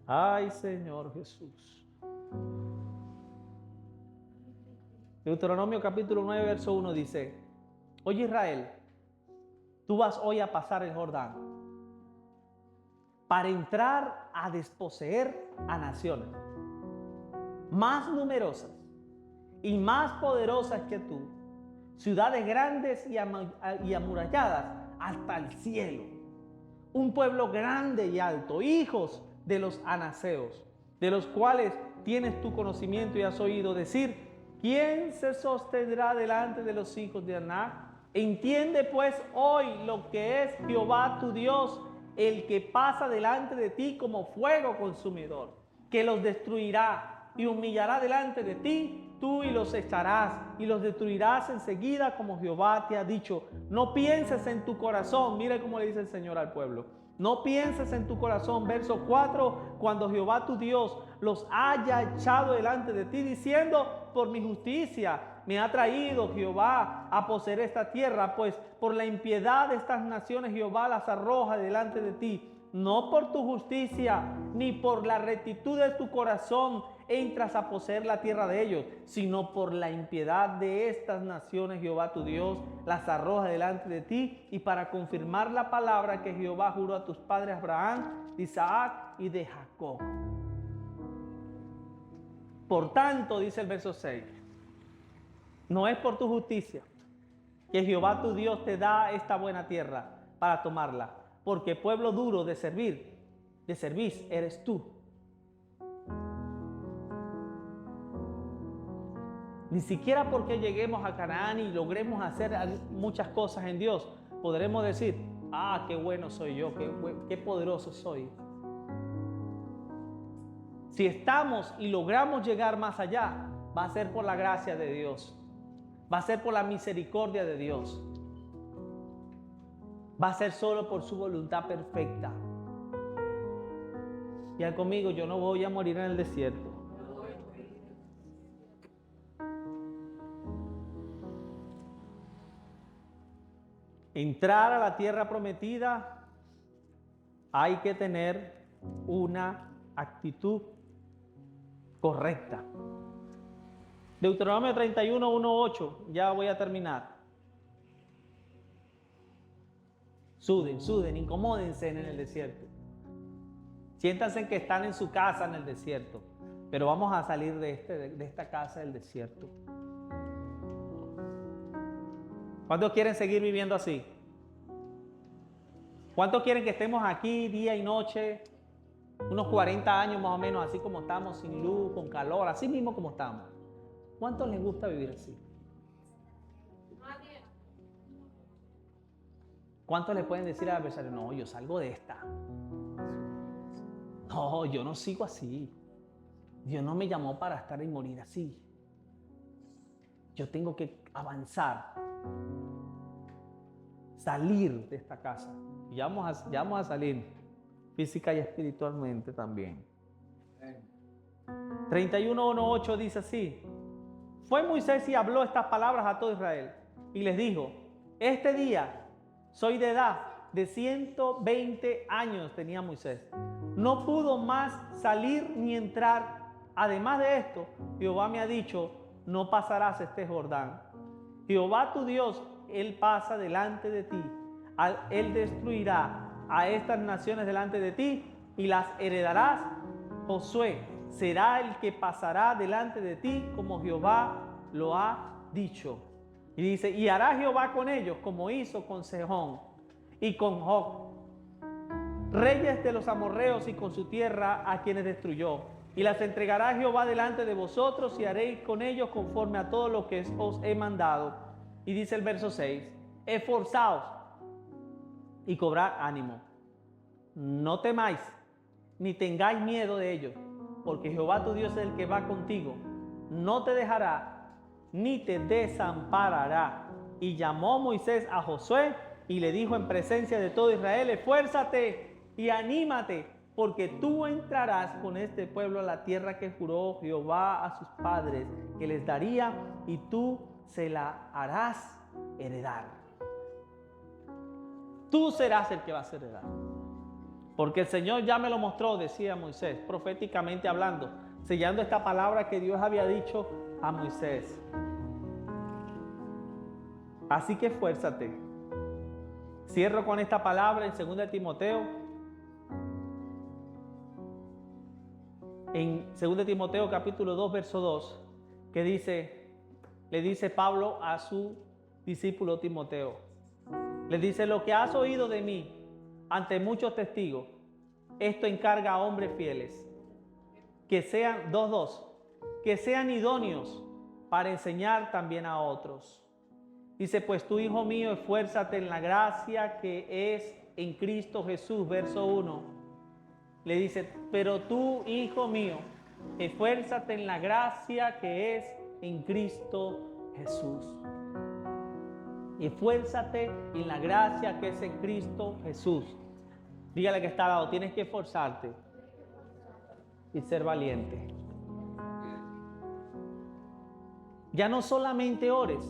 Ay, Señor Jesús. Deuteronomio capítulo 9, verso 1 dice, oye Israel, tú vas hoy a pasar el Jordán para entrar a desposeer a naciones más numerosas y más poderosas que tú, ciudades grandes y amuralladas hasta el cielo, un pueblo grande y alto, hijos de los anaseos, de los cuales tienes tu conocimiento y has oído decir, ¿quién se sostendrá delante de los hijos de Anac? Entiende pues hoy lo que es Jehová tu Dios, el que pasa delante de ti como fuego consumidor, que los destruirá y humillará delante de ti tú y los echarás y los destruirás enseguida como Jehová te ha dicho. No pienses en tu corazón, mire cómo le dice el Señor al pueblo. No pienses en tu corazón, verso 4, cuando Jehová tu Dios los haya echado delante de ti, diciendo, por mi justicia me ha traído Jehová a poseer esta tierra, pues por la impiedad de estas naciones Jehová las arroja delante de ti. No por tu justicia, ni por la rectitud de tu corazón entras a poseer la tierra de ellos, sino por la impiedad de estas naciones Jehová tu Dios las arroja delante de ti, y para confirmar la palabra que Jehová juró a tus padres Abraham, Isaac y de Jacob. Por tanto, dice el verso 6, no es por tu justicia que Jehová tu Dios te da esta buena tierra para tomarla, porque pueblo duro de servir eres tú. Ni siquiera porque lleguemos a Canaán y logremos hacer muchas cosas en Dios, podremos decir, ah, qué bueno soy yo, qué poderoso soy. Si estamos y logramos llegar más allá, va a ser por la gracia de Dios, va a ser por la misericordia de Dios, va a ser solo por su voluntad perfecta. Y al conmigo, yo no voy a morir en el desierto. Entrar a la tierra prometida, hay que tener una actitud correcta. Deuteronomio 31, 1, 8, ya voy a terminar. Suden, incomódense en el desierto. Siéntanse que están en su casa en el desierto, pero vamos a salir de esta casa del desierto. ¿Cuántos quieren seguir viviendo así? ¿Cuántos quieren que estemos aquí día y noche? Unos 40 años más o menos, así como estamos, sin luz, con calor, así mismo como estamos. ¿Cuántos les gusta vivir así? ¿Cuántos le pueden decir al adversario, no, yo salgo de esta? No, yo no sigo así. Dios no me llamó para estar y morir así. Yo tengo que avanzar, salir de esta casa. Y ya vamos a salir física y espiritualmente también. 31:1-8 dice así: fue Moisés y habló estas palabras a todo Israel y les dijo, este día soy de edad de 120 años tenía Moisés. No pudo más salir ni entrar. Además de esto, Jehová me ha dicho, no pasarás este Jordán. Jehová tu Dios, Él pasa delante de ti. Él destruirá a estas naciones delante de ti y las heredarás. Josué será el que pasará delante de ti como Jehová lo ha dicho. Y dice, y hará Jehová con ellos como hizo con Sehón y con Og, reyes de los amorreos, y con su tierra a quienes destruyó. Y las entregará Jehová delante de vosotros y haréis con ellos conforme a todo lo que os he mandado. Y dice el verso 6, esforzaos y cobrad ánimo. No temáis, ni tengáis miedo de ellos, porque Jehová tu Dios es el que va contigo. No te dejará, ni te desamparará. Y llamó Moisés a Josué y le dijo en presencia de todo Israel, esfuérzate y anímate, porque tú entrarás con este pueblo a la tierra que juró Jehová a sus padres, que les daría, y tú se la harás heredar. Tú serás el que vas a heredar. Porque el Señor ya me lo mostró, decía Moisés, proféticamente hablando, sellando esta palabra que Dios había dicho a Moisés. Así que esfuérzate. Cierro con esta palabra en 2 Timoteo. En 2 Timoteo capítulo 2, verso 2, que dice, le dice Pablo a su discípulo Timoteo, le dice, lo que has oído de mí ante muchos testigos, esto encarga a hombres fieles, que sean, 2:2, que sean idóneos para enseñar también a otros. Dice, pues tú, hijo mío, esfuérzate en la gracia que es en Cristo Jesús, verso 1. Le dice, pero tú, hijo mío, esfuérzate en la gracia que es en Cristo Jesús. Y esfuérzate en la gracia que es en Cristo Jesús. Dígale que está al lado, tienes que esforzarte y ser valiente. Ya no solamente ores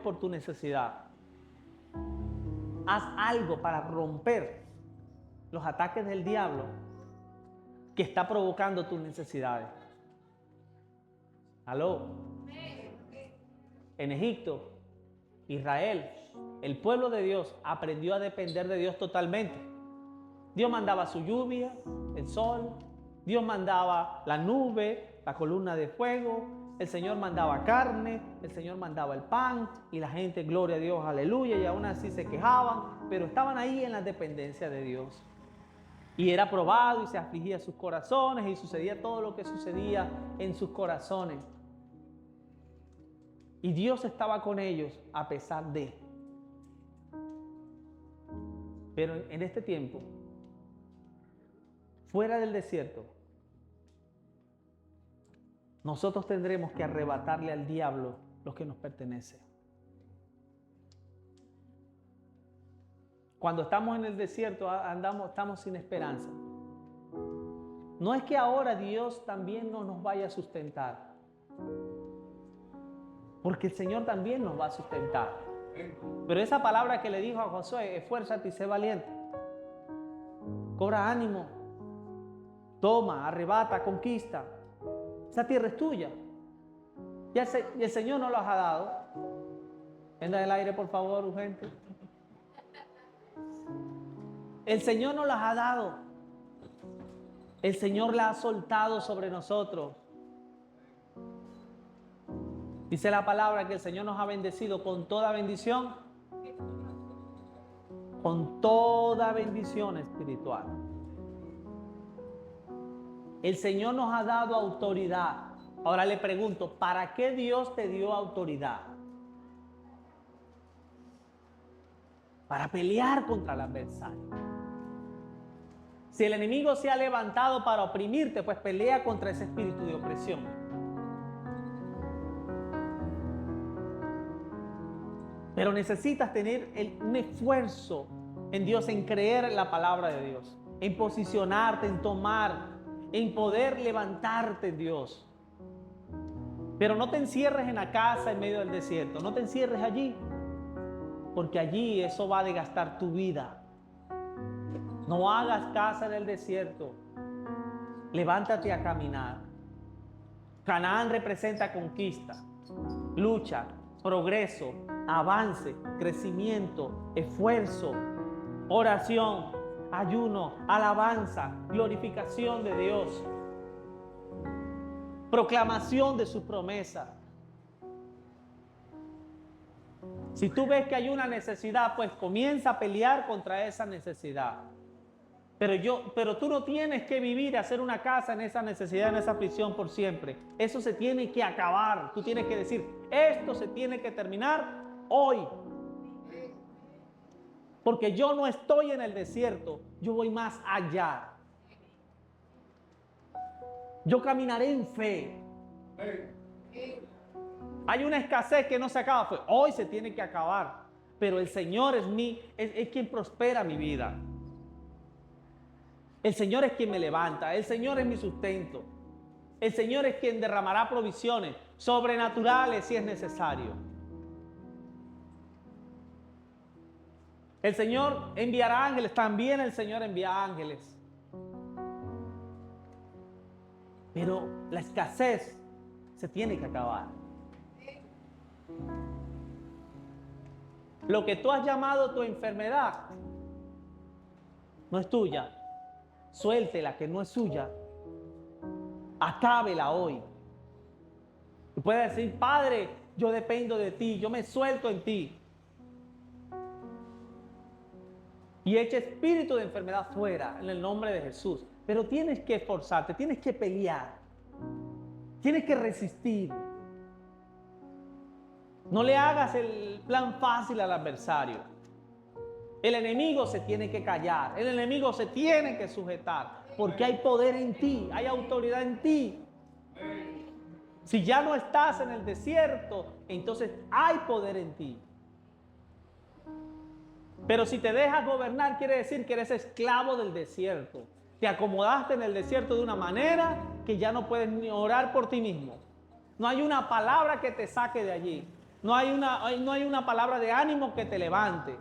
por tu necesidad. Haz algo para romper los ataques del diablo que está provocando tus necesidades. ¿Aló? En Egipto, Israel, el pueblo de Dios aprendió a depender de Dios totalmente. Dios mandaba su lluvia, el sol, Dios mandaba la nube, la columna de fuego, el Señor mandaba carne, el Señor mandaba el pan y la gente, gloria a Dios, aleluya, y aún así se quejaban, pero estaban ahí en la dependencia de Dios. Y era probado y se afligía sus corazones y sucedía todo lo que sucedía en sus corazones. Y Dios estaba con ellos a pesar de. Pero en este tiempo, fuera del desierto, nosotros tendremos que arrebatarle al diablo lo que nos pertenece. Cuando estamos en el desierto, estamos sin esperanza. No es que ahora Dios también no nos vaya a sustentar, porque el Señor también nos va a sustentar. Pero esa palabra que le dijo a Josué, esfuérzate y sé valiente. Cobra ánimo. Toma, arrebata, conquista. Esa tierra es tuya. Y el Señor nos las ha dado. Venda el aire, por favor, urgente. El Señor nos las ha dado. El Señor la ha soltado sobre nosotros. Dice la palabra que el Señor nos ha bendecido con toda bendición. Con toda bendición espiritual. El Señor nos ha dado autoridad. Ahora le pregunto, ¿para qué Dios te dio autoridad? Para pelear contra el adversario. Si el enemigo se ha levantado para oprimirte, pues pelea contra ese espíritu de opresión. Pero necesitas tener un esfuerzo en Dios, en creer en la palabra de Dios, en posicionarte, en tomar, en poder levantarte en Dios. Pero no te encierres en la casa en medio del desierto, no te encierres allí, porque allí eso va a desgastar tu vida. No hagas casa en el desierto, levántate a caminar. Canaán representa conquista, lucha, progreso, avance, crecimiento, esfuerzo, oración, ayuno, alabanza, glorificación de Dios, proclamación de sus promesas. Si tú ves que hay una necesidad, pues comienza a pelear contra esa necesidad. Pero tú no tienes que vivir, hacer una casa en esa necesidad, en esa aflicción por siempre. Eso se tiene que acabar. Tú tienes que decir, esto se tiene que terminar hoy. Porque yo no estoy en el desierto, yo voy más allá. Yo caminaré en fe. Hay una escasez que no se acaba, pues hoy se tiene que acabar. Pero el Señor es quien prospera mi vida. El Señor es quien me levanta, el Señor es mi sustento. El Señor es quien derramará provisiones sobrenaturales si es necesario. El Señor enviará ángeles, también el Señor envía ángeles. Pero la escasez se tiene que acabar. Lo que tú has llamado tu enfermedad no es tuya. Suéltela, que no es suya. Acábela hoy. Y puede decir, Padre, yo dependo de ti, yo me suelto en ti. Y echa espíritu de enfermedad fuera en el nombre de Jesús. Pero tienes que esforzarte, tienes que pelear, tienes que resistir. No le hagas el plan fácil al adversario. El enemigo se tiene que callar, el enemigo se tiene que sujetar, porque hay poder en ti, hay autoridad en ti. Si ya no estás en el desierto, entonces hay poder en ti. Pero si te dejas gobernar, quiere decir que eres esclavo del desierto. Te acomodaste en el desierto de una manera que ya no puedes ni orar por ti mismo. No hay una palabra que te saque de allí. No hay una palabra de ánimo que te levante.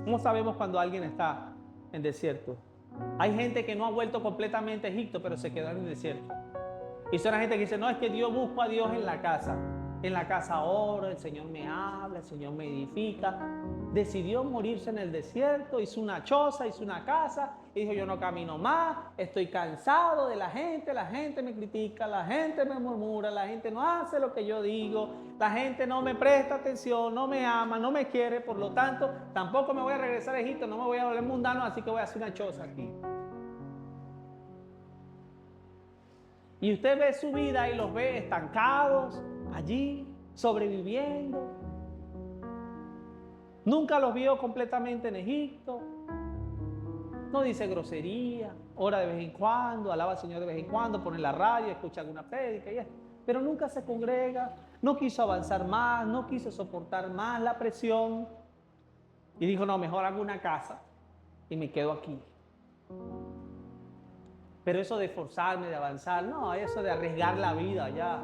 ¿Cómo sabemos cuando alguien está en desierto? Hay gente que no ha vuelto completamente a Egipto, pero se quedó en el desierto. Y son la gente que dice, no, es que yo busco a Dios en la casa. En la casa oro, el Señor me habla, el Señor me edifica. Decidió morirse en el desierto, hizo una choza, hizo una casa, y dijo, yo no camino más, estoy cansado de la gente me critica, la gente me murmura, la gente no hace lo que yo digo, la gente no me presta atención, no me ama, no me quiere, por lo tanto, tampoco me voy a regresar a Egipto, no me voy a volver mundano, así que voy a hacer una choza aquí. Y usted ve su vida y los ve estancados allí, sobreviviendo. Nunca los vio completamente en Egipto. No dice grosería, ora de vez en cuando, alaba al Señor de vez en cuando, pone la radio, escucha alguna prédica y eso. Pero nunca se congrega, no quiso avanzar más, no quiso soportar más la presión. Y dijo, no, mejor hago una casa y me quedo aquí. Pero eso de forzarme, de avanzar, no, eso de arriesgar la vida ya.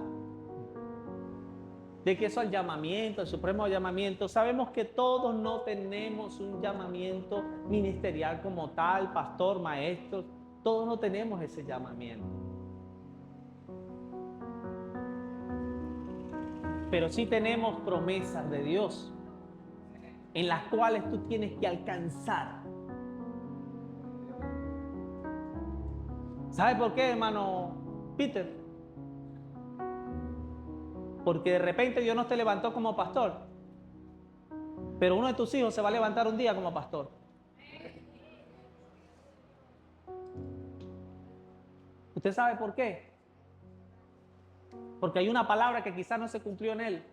De que eso al llamamiento, el supremo llamamiento, sabemos que todos no tenemos un llamamiento ministerial como tal, pastor, maestro, todos no tenemos ese llamamiento. Pero sí tenemos promesas de Dios en las cuales tú tienes que alcanzar. ¿Sabe por qué, hermano Peter? Porque de repente Dios no te levantó como pastor, pero uno de tus hijos se va a levantar un día como pastor. ¿Usted sabe por qué? Porque hay una palabra que quizás no se cumplió en él,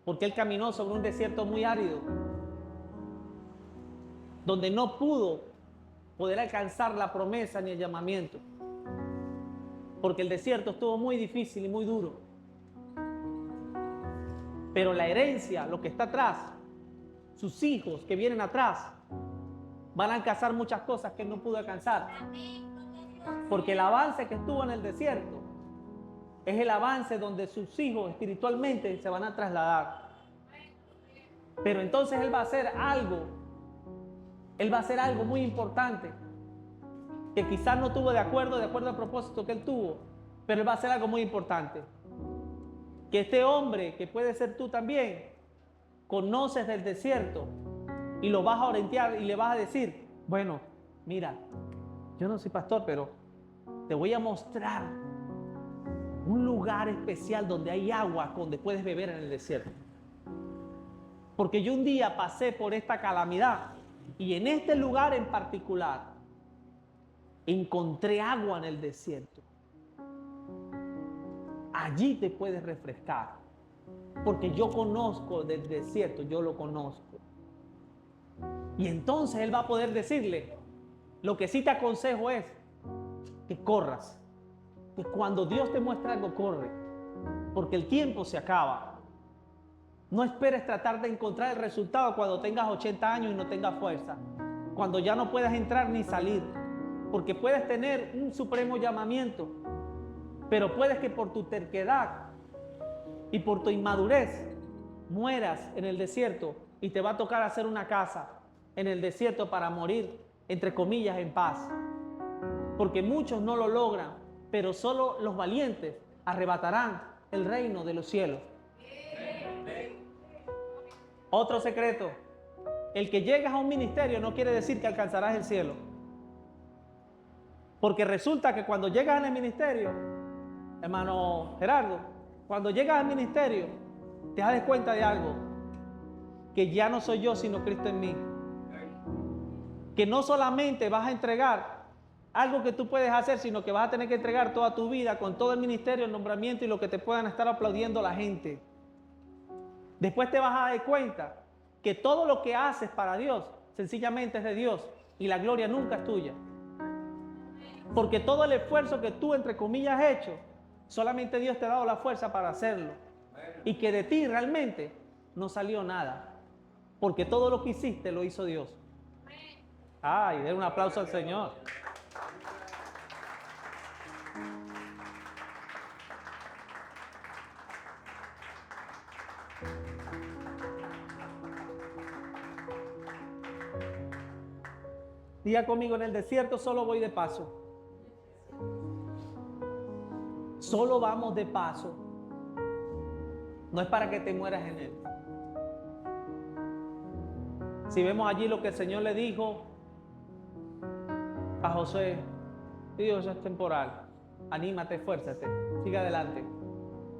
porque él caminó sobre un desierto muy árido, donde no pudo poder alcanzar la promesa ni el llamamiento, porque el desierto estuvo muy difícil y muy duro. Pero la herencia, lo que está atrás, sus hijos que vienen atrás, van a alcanzar muchas cosas que él no pudo alcanzar. Porque el avance que estuvo en el desierto es el avance donde sus hijos espiritualmente se van a trasladar. Pero entonces él va a hacer algo muy importante, que quizás no tuvo de acuerdo al propósito que él tuvo, pero él va a hacer algo muy importante. Que este hombre, que puede ser tú también, conoces del desierto y lo vas a orientar y le vas a decir, bueno, mira, yo no soy pastor, pero te voy a mostrar un lugar especial donde hay agua, donde puedes beber en el desierto. Porque yo un día pasé por esta calamidad y en este lugar en particular encontré agua en el desierto. Allí te puedes refrescar, porque yo conozco del desierto, yo lo conozco. Y entonces él va a poder decirle, lo que sí te aconsejo es que corras, que cuando Dios te muestra algo, corre, porque el tiempo se acaba. No esperes tratar de encontrar el resultado cuando tengas 80 años y no tengas fuerza, cuando ya no puedas entrar ni salir, porque puedes tener un supremo llamamiento, pero puedes que por tu terquedad y por tu inmadurez mueras en el desierto y te va a tocar hacer una casa en el desierto para morir, entre comillas, en paz. Porque muchos no lo logran, pero solo los valientes arrebatarán el reino de los cielos. Otro secreto, el que llegas a un ministerio no quiere decir que alcanzarás el cielo. Porque resulta que cuando llegas al ministerio, hermano Gerardo, cuando llegas al ministerio, te das cuenta de algo, que ya no soy yo, sino Cristo en mí. Que no solamente vas a entregar algo que tú puedes hacer, sino que vas a tener que entregar toda tu vida con todo el ministerio, el nombramiento y lo que te puedan estar aplaudiendo la gente. Después te vas a dar cuenta que todo lo que haces para Dios, sencillamente es de Dios y la gloria nunca es tuya. Porque todo el esfuerzo que tú, entre comillas, has hecho, solamente Dios te ha dado la fuerza para hacerlo. Y que de ti realmente no salió nada. Porque todo lo que hiciste lo hizo Dios. Ay, den un aplauso al Señor. Diga conmigo, en el desierto solo voy de paso. Solo vamos de paso. No es para que te mueras en él. Si vemos allí lo que el Señor le dijo a Josué, Dios, es temporal. Anímate, esfuérzate, sigue adelante.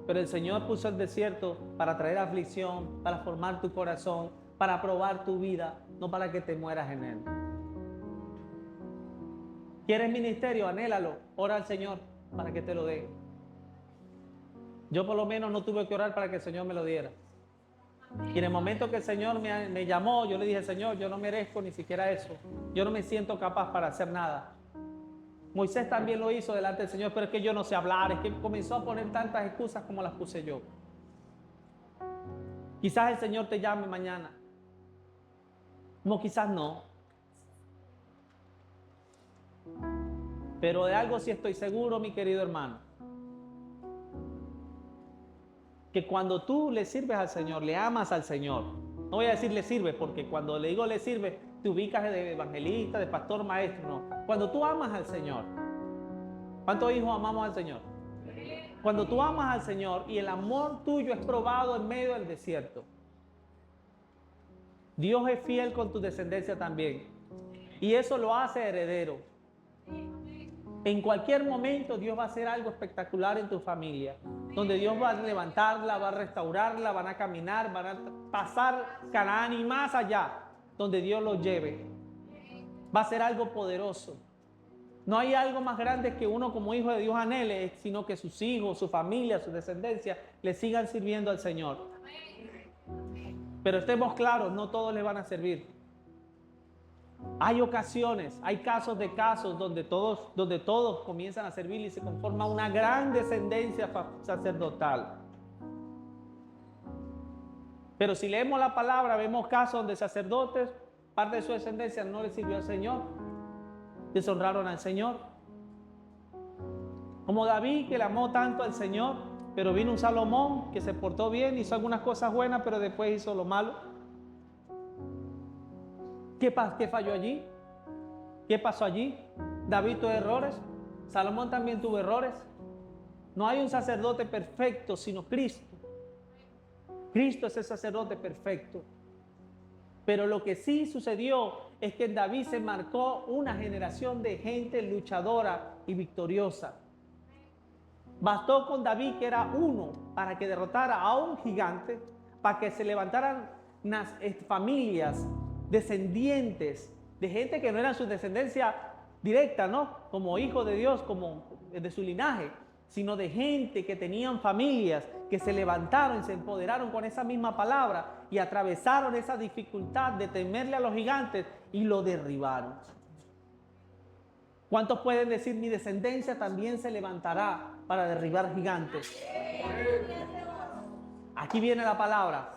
Pero el Señor puso el desierto para traer aflicción, para formar tu corazón, para probar tu vida, no para que te mueras en él. ¿Quieres ministerio? Anhélalo. Ora al Señor para que te lo dé. Yo por lo menos no tuve que orar para que el Señor me lo diera. Y en el momento que el Señor me llamó, yo le dije, Señor, yo no merezco ni siquiera eso. Yo no me siento capaz para hacer nada. Moisés también lo hizo delante del Señor, pero es que yo no sé hablar, es que comenzó a poner tantas excusas como las puse yo. Quizás el Señor te llame mañana. No, quizás no. Pero de algo sí estoy seguro, mi querido hermano. Que cuando tú le sirves al Señor, le amas al Señor. No voy a decir le sirves, porque cuando le digo le sirves, te ubicas de evangelista, de pastor, maestro. No. Cuando tú amas al Señor. ¿Cuántos hijos amamos al Señor? Cuando tú amas al Señor y el amor tuyo es probado en medio del desierto. Dios es fiel con tu descendencia también. Y eso lo hace heredero. En cualquier momento Dios va a hacer algo espectacular en tu familia, donde Dios va a levantarla, va a restaurarla, van a caminar, van a pasar Canaán y más allá, donde Dios los lleve. Va a ser algo poderoso. No hay algo más grande que uno como hijo de Dios anhele, sino que sus hijos, su familia, su descendencia le sigan sirviendo al Señor. Pero estemos claros, no todos le van a servir. Hay ocasiones, hay casos de casos donde todos comienzan a servir y se conforma una gran descendencia sacerdotal. Pero si leemos la palabra, vemos casos donde sacerdotes, parte de su descendencia no le sirvió al Señor, deshonraron al Señor. Como David, que le amó tanto al Señor, pero vino un Salomón que se portó bien, hizo algunas cosas buenas, pero después hizo lo malo. ¿Qué falló allí? ¿Qué pasó allí? David tuvo errores, Salomón también tuvo errores. No hay un sacerdote perfecto sino Cristo. Cristo es el sacerdote perfecto. Pero lo que sí sucedió es que en David se marcó una generación de gente luchadora y victoriosa. Bastó con David, que era uno, para que derrotara a un gigante, para que se levantaran unas familias descendientes de gente que no eran su descendencia directa, ¿no? Como hijos de Dios, como de su linaje, sino de gente que tenían familias, que se levantaron y se empoderaron con esa misma palabra y atravesaron esa dificultad de temerle a los gigantes y lo derribaron. ¿Cuántos pueden decir, mi descendencia también se levantará para derribar gigantes? Aquí viene la palabra.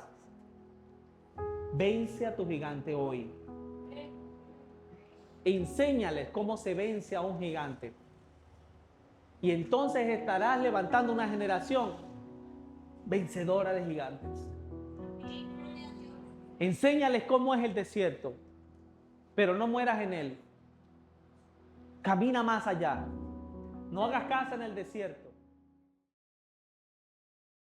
Vence a tu gigante hoy. Enséñales cómo se vence a un gigante. Y entonces estarás levantando una generación vencedora de gigantes. Enséñales cómo es el desierto, pero no mueras en él. Camina más allá. No hagas casa en el desierto.